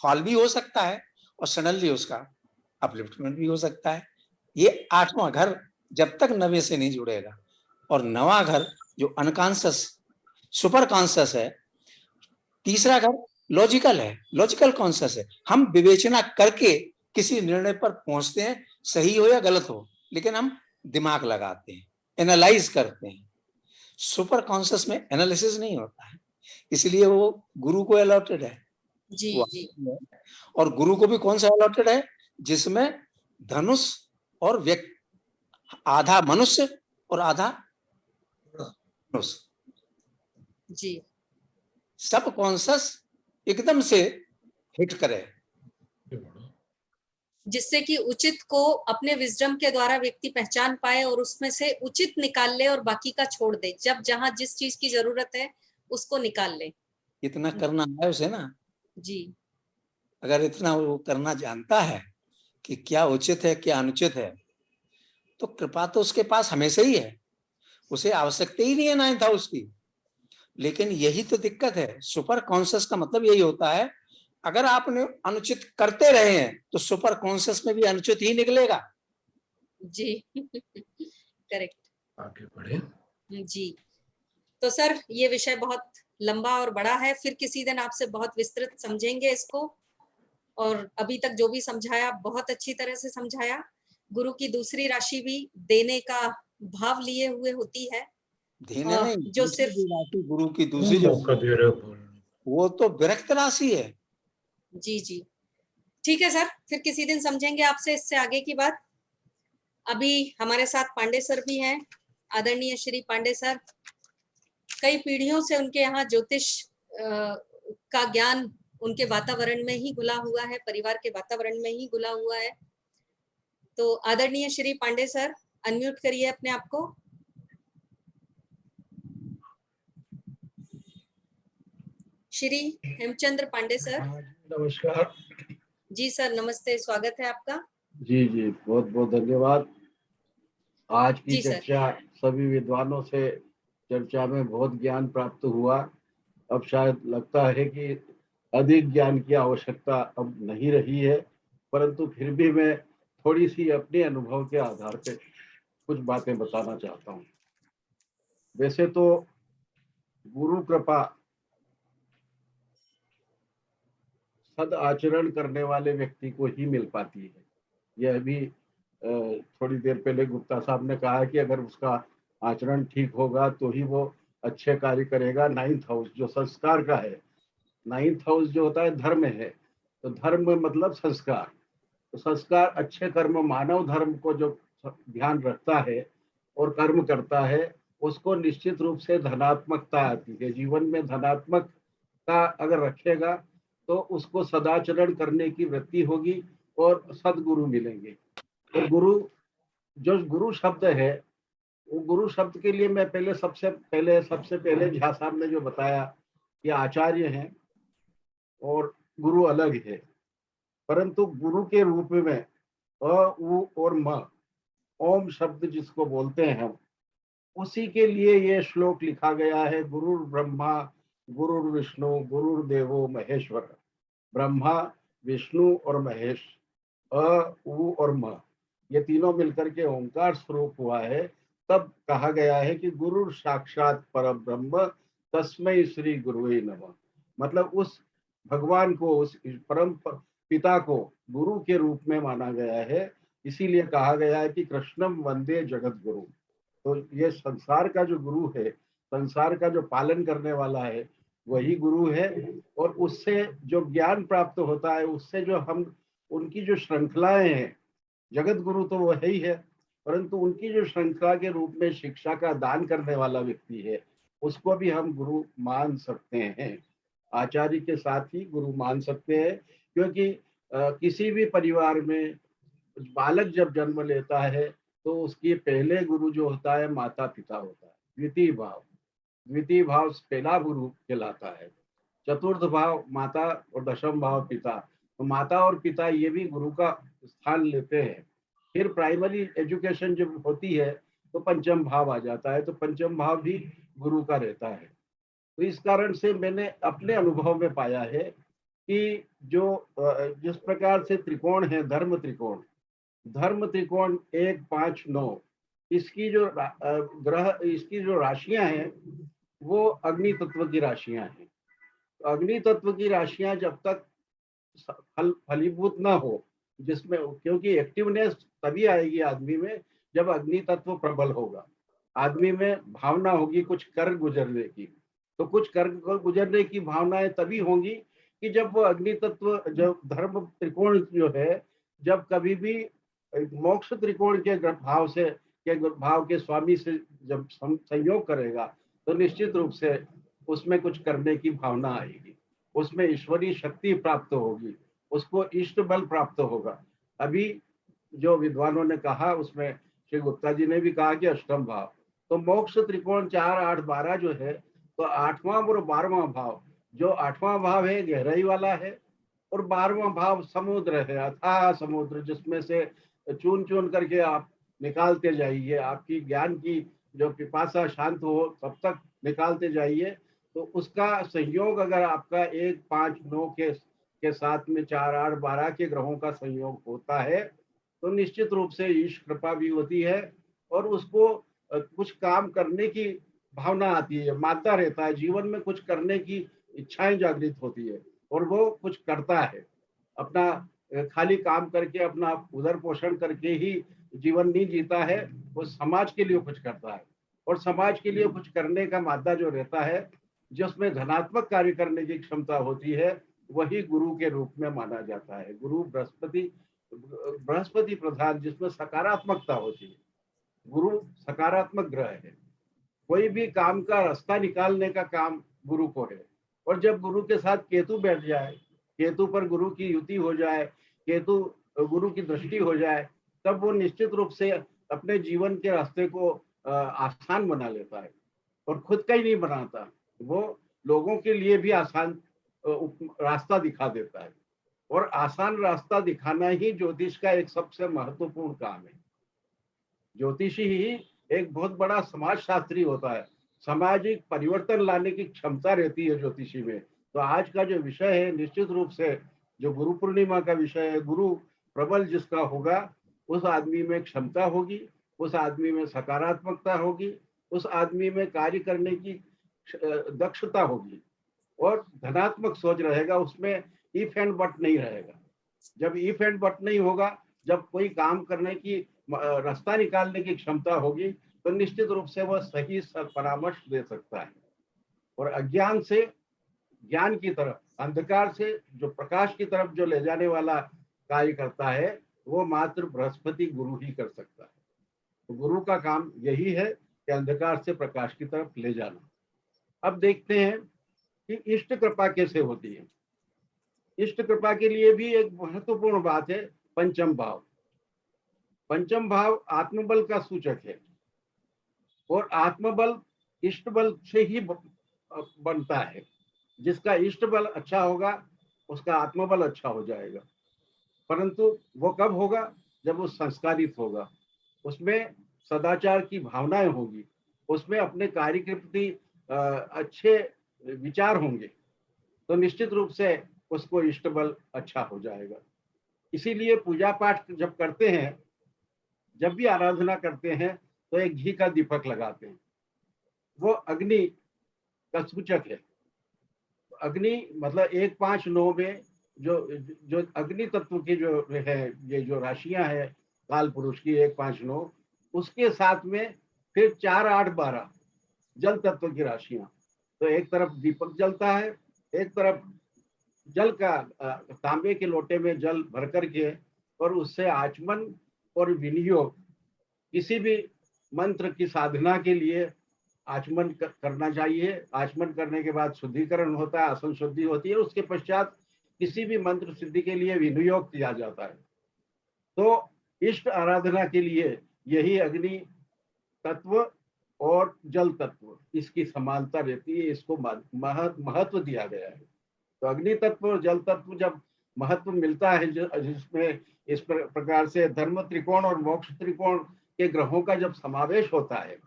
फॉल भी हो सकता है और सडनली उसका अपलिफ्टमेंट भी हो सकता है। ये 8वां घर जब तक नवे से नहीं जुड़ेगा, और 9वां घर जो अनकॉन्शियस सुपर कॉन्शियस है, तीसरा घर लॉजिकल है, लॉजिकल कॉन्शियस है। हम विवेचना करके किसी निर्णय पर पहुंचते हैं, सही हो या गलत हो, लेकिन हम दिमाग लगाते हैं, एनालाइज करते हैं। सुपर कॉन्शियस में एनालिसिस नहीं होता है, इसलिए वो गुरु को अलॉटेड है। जी जी और गुरु को भी कौन सा अलॉटेड है? जिसमें धनुष और व्यक्ति, आधा मनुष्य और आधा धनुष। जी सब कॉन्शियस एकदम से हिट करे, जिससे कि उचित को अपने विजडम के द्वारा व्यक्ति पहचान पाए और उसमें से उचित निकाल ले और बाकी का छोड़ दे। जब जहां जिस चीज की जरूरत है उसको निकाल ले। इतना करना है उसे ना। जी अगर इतना वो करना जानता है कि क्या उचित है क्या अनुचित है, तो कृपा तो उसके पास हमेशा ही है, उसे आवश्यकता ही नहीं है 9th हाउस की। लेकिन यही तो दिक्कत है। सुपर कॉन्शियस का मतलब यही होता है, अगर आपने अनुचित करते रहे हैं तो सुपर कॉन्शियस में भी अनुचित ही निकलेगा। जी करेक्ट। आगे बढ़े। जी तो सर ये विषय बहुत लंबा और बड़ा है, फिर किसी दिन आपसे बहुत विस्तृत समझेंगे इसको। और अभी तक जो भी समझाया बहुत अच्छी तरह से समझाया। गुरु की दूसरी राशि भी देने का भाव लिए हुए होती है, देने नहीं, जो सिर्फ राशि गुरु की दूसरी जो मौका दे रहे हो बोलने। वो तो विरक्त राशि है। जी जी ठीक है सर, फिर किसी दिन समझेंगे आपसे इससे आगे की बात। अभी हमारे साथ पांडे सर भी हैं, आदरणीय श्री पांडे सर। कई पीढ़ियों से उनके यहाँ ज्योतिष का ज्ञान उनके वातावरण में ही घुला हुआ है, परिवार के वातावरण में ही घुला हुआ है। तो आदरणीय श्री पांडे सर अनम्यूट करिए अपने आप को। श्री हेमचंद्र पांडे सर। नमस्कार। जी सर नमस्ते, स्वागत है आपका। जी जी बहुत बहुत धन्यवाद। आज की जी सर। चर्चा सभी विद्वानों से चर्चा में बहुत ज्ञान प्राप्त हुआ। अब शायद लगता है कि अधिक ज्ञान की आवश्यकता अब नहीं रही है, परंतु फिर भी मैं थोड़ी सी अपने अनुभव के आधार पे कुछ बातें बताना चाहता हूँ। वैसे तो गुरु कृपा सद आचरण करने वाले व्यक्ति को ही मिल पाती है। यह भी थोड़ी देर पहले गुप्ता साहब ने कहा कि अगर उसका आचरण ठीक होगा तो ही वो अच्छे कार्य करेगा। 9th हाउस जो संस्कार का है, 9th हाउस जो होता है धर्म है, तो धर्म मतलब संस्कार। तो संस्कार अच्छे कर्म, मानव धर्म को जो ध्यान रखता है और कर्म करता है, उसको निश्चित रूप से धनात्मकता आती है। जीवन में धनात्मकता अगर रखेगा तो उसको सदाचरण करने की वृत्ति होगी और सदगुरु मिलेंगे। तो गुरु, जो गुरु शब्द है, वो गुरु शब्द के लिए मैं सबसे पहले झा साहब ने जो बताया कि आचार्य हैं और गुरु अलग है, परंतु गुरु के रूप में अ, उ और म, ओम शब्द जिसको बोलते हैं हम, उसी के लिए ये श्लोक लिखा गया है। गुरु ब्रह्मा गुरु विष्णु गुरुर्देवो महेश्वर। ब्रह्मा, विष्णु और महेश, अ उ और म, ये तीनों मिलकर के ओंकार स्वरूप हुआ है। तब कहा गया है कि गुरु साक्षात परब्रह्म तस्मै श्री गुरुवे नमः। मतलब उस भगवान को, उस परम पिता को गुरु के रूप में माना गया है। इसीलिए कहा गया है कि कृष्णम वंदे जगत गुरु। तो ये संसार का जो गुरु है, संसार का जो पालन करने वाला है, वही गुरु है। और उससे जो ज्ञान प्राप्त होता है, उससे जो हम, उनकी जो श्रृंखलाएं हैं, जगत गुरु तो वो है ही है, परंतु उनकी जो श्रृंखला के रूप में शिक्षा का दान करने वाला व्यक्ति है, उसको भी हम गुरु मान सकते हैं। आचार्य के साथ ही गुरु मान सकते हैं, क्योंकि किसी भी परिवार में बालक जब जन्म लेता है तो उसके पहले गुरु जो होता है माता पिता होता है। द्वितीय भाव पहला गुरु कहलाता है। चतुर्थ भाव माता और दशम भाव पिता। तो माता और पिता ये भी गुरु का स्थान लेते हैं। फिर प्राइमरी एजुकेशन जब होती है तो पंचम भाव आ जाता है, तो पंचम भाव भी गुरु का रहता है। तो इस कारण से मैंने अपने अनुभव में पाया है कि जिस प्रकार से त्रिकोण है, धर्म त्रिकोण 1, 5, 9, इसकी जो राशियां हैं वो अग्नि तत्व की राशियां हैं। तो अग्नि तत्व की राशियां जब तक फलीभूत ना हो, जिसमें, क्योंकि एक्टिवनेस तभी आएगी आदमी में जब अग्नि तत्व प्रबल होगा, आदमी में भावना होगी कुछ कर गुजरने की। तो कुछ कर गुजरने की भावनाएं तभी होंगी कि जब वो अग्नि तत्व, जब धर्म त्रिकोण जो है, जब कभी भी मोक्ष त्रिकोण के भाव के स्वामी से जब संयोग करेगा तो निश्चित रूप से उसमें कुछ करने की भावना आएगी, उसमें ईश्वरीय शक्ति प्राप्त होगी, उसको इष्ट बल प्राप्त होगा। अभी जो विद्वानों ने कहा उसमें श्री गुप्ता जी ने भी कहा कि अष्टम भाव, तो मोक्ष त्रिकोण 4, 8, 12 जो है, तो 8वां और 12वां भाव, जो 8वां भाव है गहराई वाला है और 12वां भाव समुद्र है, अथाह समुद्र, जिसमें से चुन चुन करके आप निकालते जाइए, आपकी ज्ञान की जो पिपासा शांत हो तब तक निकालते जाइए। तो उसका संयोग अगर आपका 1, 5, 9 के साथ में 4, 8, 12 के ग्रहों का संयोग होता है तो निश्चित रूप से ईश कृपा भी होती है और उसको कुछ काम करने की भावना आती है, मानता रहता है, जीवन में कुछ करने की इच्छाएं जागृत होती है और वो कुछ करता है। अपना खाली काम करके अपना उदर पोषण करके ही जीवन नहीं जीता है, वो समाज के लिए कुछ करता है और समाज के लिए कुछ करने का मादा जो रहता है, जिसमें धनात्मक कार्य करने की क्षमता होती है, वही गुरु के रूप में माना जाता है। गुरु बृहस्पति प्रधान, जिसमें सकारात्मकता होती है। गुरु सकारात्मक ग्रह है, कोई भी काम का रास्ता निकालने का काम गुरु को है। और जब गुरु के साथ केतु बैठ जाए, केतु पर गुरु की युति हो जाए, केतु गुरु की दृष्टि हो जाए, तब वो निश्चित रूप से अपने जीवन के रास्ते को आसान बना लेता है और खुद का ही नहीं बनाता, वो लोगों के लिए भी आसान रास्ता दिखा देता है। और आसान रास्ता दिखाना ही ज्योतिष का एक सबसे महत्वपूर्ण काम है। ज्योतिषी ही एक बहुत बड़ा समाज शास्त्री होता है, सामाजिक परिवर्तन लाने की क्षमता रहती है ज्योतिषी में। तो आज का जो विषय है, निश्चित रूप से जो गुरु पूर्णिमा का विषय है, गुरु प्रबल जिसका होगा उस आदमी में क्षमता होगी, उस आदमी में सकारात्मकता होगी, उस आदमी में कार्य करने की दक्षता होगी और धनात्मक सोच रहेगा, उसमें इफ एंड बट नहीं रहेगा। जब इफ एंड बट नहीं होगा, जब कोई काम करने की रास्ता निकालने की क्षमता होगी तो निश्चित रूप से वह सही परामर्श दे सकता है। और अज्ञान से ज्ञान की तरफ, अंधकार से जो प्रकाश की तरफ जो ले जाने वाला कार्य करता है, वो मात्र बृहस्पति गुरु ही कर सकता है। तो गुरु का काम यही है कि अंधकार से प्रकाश की तरफ ले जाना। अब देखते हैं कि इष्ट कृपा कैसे होती है। इष्ट कृपा के लिए भी एक महत्वपूर्ण बात है पंचम भाव। पंचम भाव आत्मबल का सूचक है और आत्मबल इष्ट बल से ही बनता है। जिसका इष्ट बल अच्छा होगा उसका आत्मबल अच्छा हो जाएगा, परंतु वो कब होगा? जब वो संस्कारित होगा, उसमें सदाचार की भावनाएं होगी, उसमें अपने कार्य के प्रति अच्छे विचार होंगे, तो निश्चित रूप से उसको इष्ट बल अच्छा हो जाएगा। इसीलिए पूजा पाठ जब करते हैं, जब भी आराधना करते हैं, तो एक घी का दीपक लगाते हैं, वो अग्नि का सूचक है। अग्नि मतलब 1, 5, 9 में जो अग्नि तत्व की जो है, ये जो राशियां है काल पुरुष की 1, 5, 9, उसके साथ में फिर 4, 8, 12 जल तत्व की राशियां। तो एक तरफ दीपक जलता है, एक तरफ जल का तांबे के लोटे में जल भर करके और उससे आचमन और विनियोग, किसी भी मंत्र की साधना के लिए आचमन करना चाहिए। आचमन करने के बाद शुद्धिकरण होता है, आसन शुद्धि होती है, उसके पश्चात किसी भी मंत्र सिद्धि के लिए विनियोग किया जाता है। तो इष्ट आराधना के लिए यही अग्नि तत्व और जल तत्व इसकी समानता रहती है, इसको महत्व दिया गया है। तो अग्नि तत्व और जल तत्व जब महत्व मिलता है, जिसमें इस प्रकार से धर्म त्रिकोण और मोक्ष त्रिकोण के ग्रहों का जब समावेश होता है,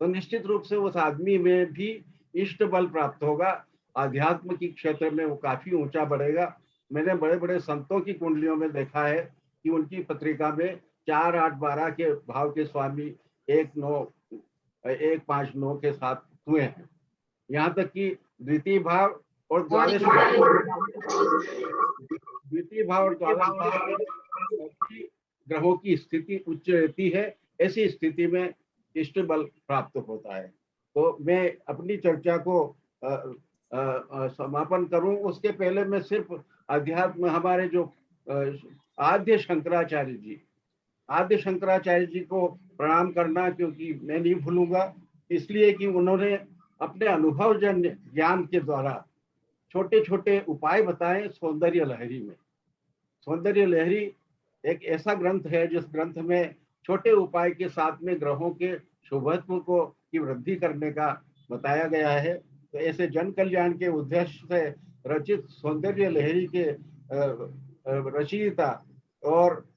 तो निश्चित रूप से उस आदमी में भी इष्ट बल प्राप्त होगा, आध्यात्म की क्षेत्र में वो काफी ऊंचा बढ़ेगा। मैंने बड़े बड़े संतों की कुंडलियों में देखा है कि उनकी पत्रिका में 4, 8, 12 के भाव के स्वामी 1, 9, 1, 5, 9 के साथ हुए हैं। यहाँ तक कि द्वितीय भाव और द्वादश भाव ग्रहों की स्थिति उच्च रहती है। ऐसी स्थिति में इष्ट बल प्राप्त होता है। तो मैं अपनी चर्चा को समापन करूं उसके पहले मैं सिर्फ अध्यात्म हमारे जो आद्य शंकराचार्य जी को प्रणाम करना, क्योंकि मैं नहीं भूलूंगा, इसलिए कि उन्होंने अपने अनुभवजन्य ज्ञान के द्वारा छोटे छोटे उपाय बताए सौंदर्य लहरी में। सौंदर्य लहरी एक ऐसा ग्रंथ है जिस ग्रंथ में छोटे उपाय के साथ में ग्रहों के शुभत्व को की वृद्धि करने का बताया गया है। तो ऐसे जन कल्याण के उद्देश्य से रचित सौंदर्य लहरी के रचयिता और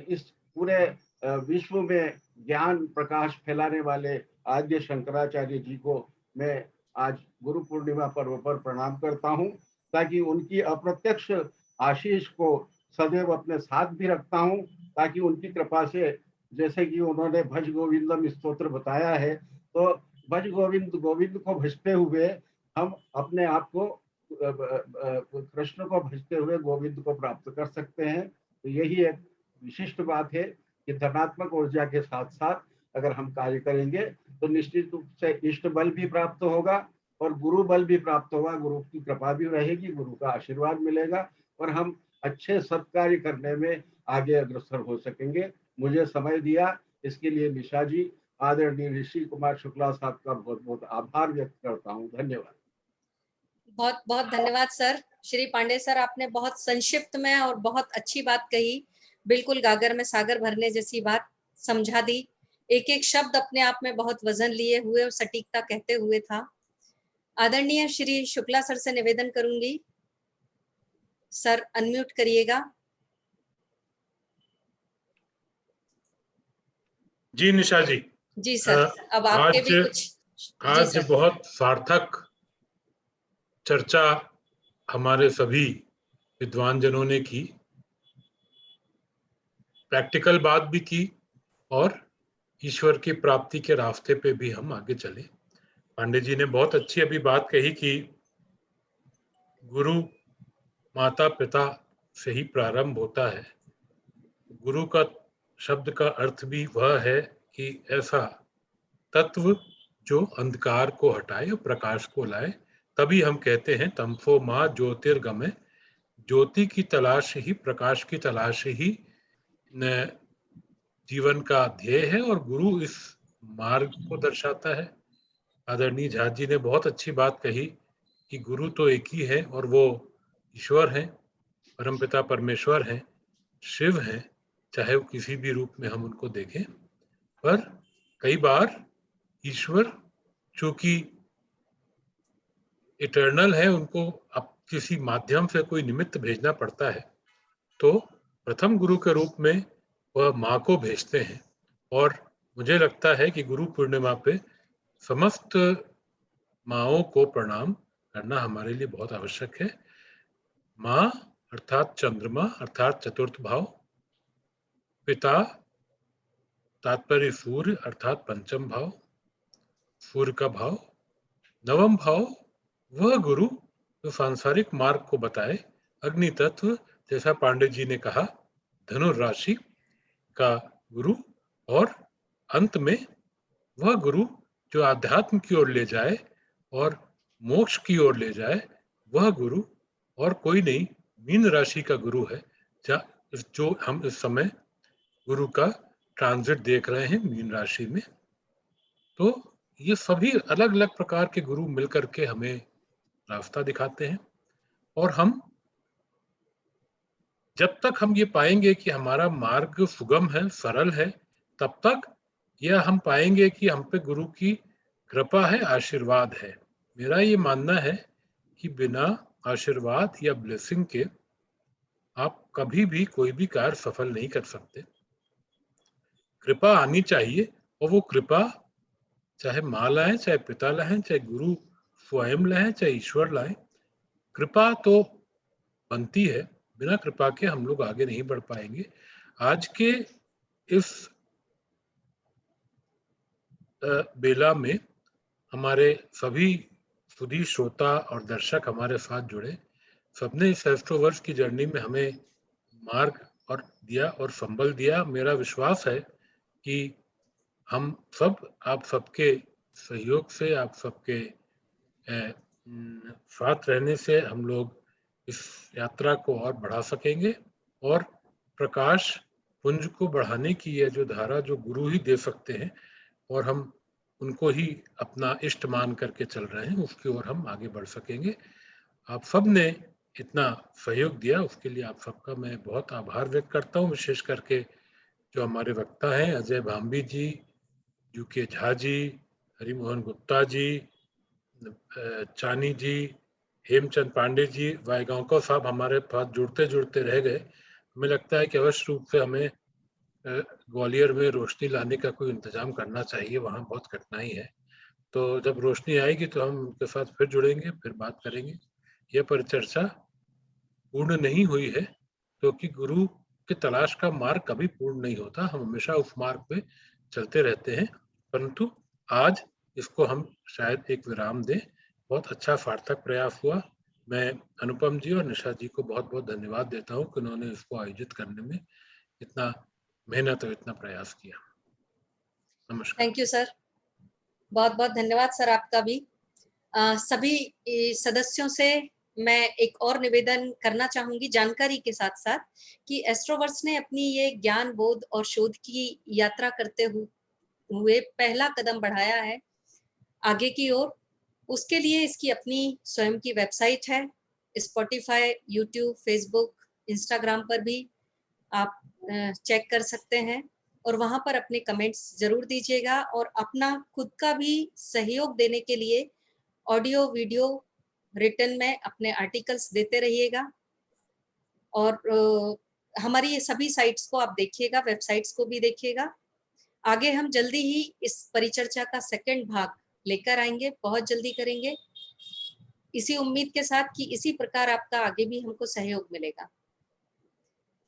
इस पूरे विश्व में ज्ञान प्रकाश फैलाने वाले आद्य शंकराचार्य जी को मैं आज गुरु पूर्णिमा पर्व पर प्रणाम करता हूं, ताकि उनकी अप्रत्यक्ष आशीष को सदैव अपने साथ भी रखता हूं, ताकि उनकी कृपा से, जैसे कि उन्होंने भज गोविंदम स्तोत्र बताया है, तो भज गोविंद गोविंद को भजते हुए हम अपने आप को कृष्ण को भजते हुए गोविंद को प्राप्त कर सकते हैं। तो यही एक विशिष्ट बात है कि धनात्मक ऊर्जा के साथ साथ अगर हम कार्य करेंगे तो निश्चित रूप से इष्ट बल भी प्राप्त होगा और गुरु बल भी प्राप्त होगा। गुरु की कृपा भी रहेगी, गुरु का आशीर्वाद मिलेगा और हम अच्छे सत्कार्य करने में आगे अग्रसर हो सकेंगे। मुझे समय दिया इसके लिए निशा जी, आदरणीय ऋषि कुमार शुक्ला साहब का बहुत बहुत आभार व्यक्त करता हूँ। धन्यवाद। बहुत बहुत धन्यवाद सर। श्री पांडे सर, आपने बहुत संक्षिप्त में और बहुत अच्छी बात कही, बिल्कुल गागर में सागर भरने जैसी बात समझा दी। एक एक शब्द अपने आप में बहुत वजन लिए हुए और सटीकता कहते हुए था। आदरणीय श्री शुक्ला सर से निवेदन करूंगी, सर अनम्यूट करिएगा। जी निशा जी। जी सर, अब आपके भी कुछ। आज बहुत सार्थक चर्चा हमारे सभी विद्वान जनों ने की, प्रैक्टिकल बात भी की और ईश्वर की प्राप्ति के रास्ते पे भी हम आगे चले। पांडे जी ने बहुत अच्छी अभी बात कही कि गुरु माता पिता से ही प्रारंभ होता है। गुरु का शब्द का अर्थ भी वह है कि ऐसा तत्व जो अंधकार को हटाए और प्रकाश को लाए। तभी हम कहते हैं तमसो मां ज्योतिर्गमय, ज्योति की तलाश ही, प्रकाश की तलाश ही जीवन का ध्येय है और गुरु इस मार्ग को दर्शाता है। आदरणीय झा जी ने बहुत अच्छी बात कही कि गुरु तो एक ही है और वो ईश्वर हैं, परमपिता परमेश्वर हैं, शिव हैं, चाहे वो किसी भी रूप में हम उनको देखें। पर कई बार ईश्वर चूंकि इटर्नल है, उनको अब किसी माध्यम से कोई निमित्त भेजना पड़ता है, तो प्रथम गुरु के रूप में वह माँ को भेजते हैं। और मुझे लगता है कि गुरु पूर्णिमा पे समस्त माँओं को प्रणाम करना हमारे लिए बहुत आवश्यक है। माँ अर्थात चंद्रमा अर्थात चतुर्थ भाव, पिता तात्पर्य सूर्य अर्थात पंचम भाव, सूर्य का भाव, नवम भाव वह गुरु जो सांसारिक मार्ग को बताए, अग्नि तत्व जैसा पांडे जी ने कहा, धनुराशि का गुरु, और अंत में वह गुरु जो आध्यात्म की ओर ले जाए और मोक्ष की ओर ले जाए, वह गुरु और कोई नहीं, मीन राशि का गुरु है, जो हम इस समय गुरु का ट्रांजिट देख रहे हैं मीन राशि में। तो ये सभी अलग अलग प्रकार के गुरु मिलकर के हमें रास्ता दिखाते हैं और हम जब तक हम ये पाएंगे कि हमारा मार्ग सुगम है, सरल है, तब तक यह हम पाएंगे कि हम पे गुरु की कृपा है, आशीर्वाद है। मेरा ये मानना है कि बिना आशीर्वाद या ब्लेसिंग के आप कभी भी कोई भी कार्य सफल नहीं कर सकते। कृपा आनी चाहिए, और वो कृपा चाहे माँ लाए, चाहे पिता लाए, चाहे गुरु स्वयं लाए, चाहे ईश्वर लाए, कृपा तो बनती है। बिना कृपा के हम लोग आगे नहीं बढ़ पाएंगे। आज के इस बेला में हमारे सभी सुधी श्रोता और दर्शक हमारे साथ जुड़े, सबने इस एस्ट्रोवर्स की जर्नी में हमें मार्ग और दिया और संबल दिया। मेरा विश्वास है कि हम सब, आप सबके सहयोग से, आप सबके साथ रहने से हम लोग इस यात्रा को और बढ़ा सकेंगे, और प्रकाश पुंज को बढ़ाने की यह जो धारा जो गुरु ही दे सकते हैं, और हम उनको ही अपना इष्ट मान करके चल रहे हैं, उसकी ओर हम आगे बढ़ सकेंगे। आप सब ने इतना सहयोग दिया, उसके लिए आप सबका मैं बहुत आभार व्यक्त करता हूँ। विशेष करके जो हमारे वक्ता हैं, अजय भांबी जी, यूके झा जी, हरिमोहन गुप्ता जी, चानी जी, हेमचंद पांडे जी, वाईगांवकर साहब हमारे पास जुड़ते जुड़ते रह गए। हमें लगता है कि अवश्य रूप से हमें ग्वालियर में रोशनी लाने का कोई इंतजाम करना चाहिए, वहाँ बहुत कठिनाई है। तो जब रोशनी आएगी तो हम उनके साथ फिर जुड़ेंगे, फिर बात करेंगे। यह परिचर्चा पूर्ण नहीं हुई है, क्योंकि गुरु की तलाश का मार्ग कभी पूर्ण नहीं होता। हम हमेशा उस मार्ग पे चलते रहते हैं, परंतु आज इसको हम शायद एक विराम दें। बहुत अच्छा सार्थक प्रयास हुआ। मैं अनुपम जी और निशा जी को बहुत बहुत धन्यवाद देता हूँ कि उन्होंने इसको आयोजित करने में इतना मेहनत और इतना प्रयास किया। नमस्कार। थैंक यू सर, बहुत बहुत धन्यवाद सर आपका भी। सभी सदस्यों से मैं एक और निवेदन करना चाहूंगी जानकारी के साथ साथ, कि एस्ट्रोवर्स ने अपनी ये ज्ञान, बोध और शोध की यात्रा करते हुए पहला कदम बढ़ाया है आगे की ओर। उसके लिए इसकी अपनी स्वयं की वेबसाइट है। स्पॉटिफाई, यूट्यूब, फेसबुक, इंस्टाग्राम पर भी आप चेक कर सकते हैं, और वहां पर अपने कमेंट्स जरूर दीजिएगा, और अपना खुद का भी सहयोग देने के लिए ऑडियो, वीडियो, रिटन में अपने आर्टिकल्स देते रहिएगा। और हमारी ये सभी साइट्स को आप देखिएगा, वेबसाइट्स को भी देखिएगा। आगे हम जल्दी ही इस परिचर्चा का सेकंड भाग लेकर आएंगे, बहुत जल्दी करेंगे, इसी उम्मीद के साथ कि इसी प्रकार आपका आगे भी हमको सहयोग मिलेगा।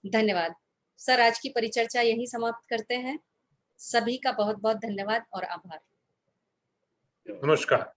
धन्यवाद सर, आज की परिचर्चा यहीं समाप्त करते हैं। सभी का बहुत बहुत धन्यवाद और आभार। नमस्कार।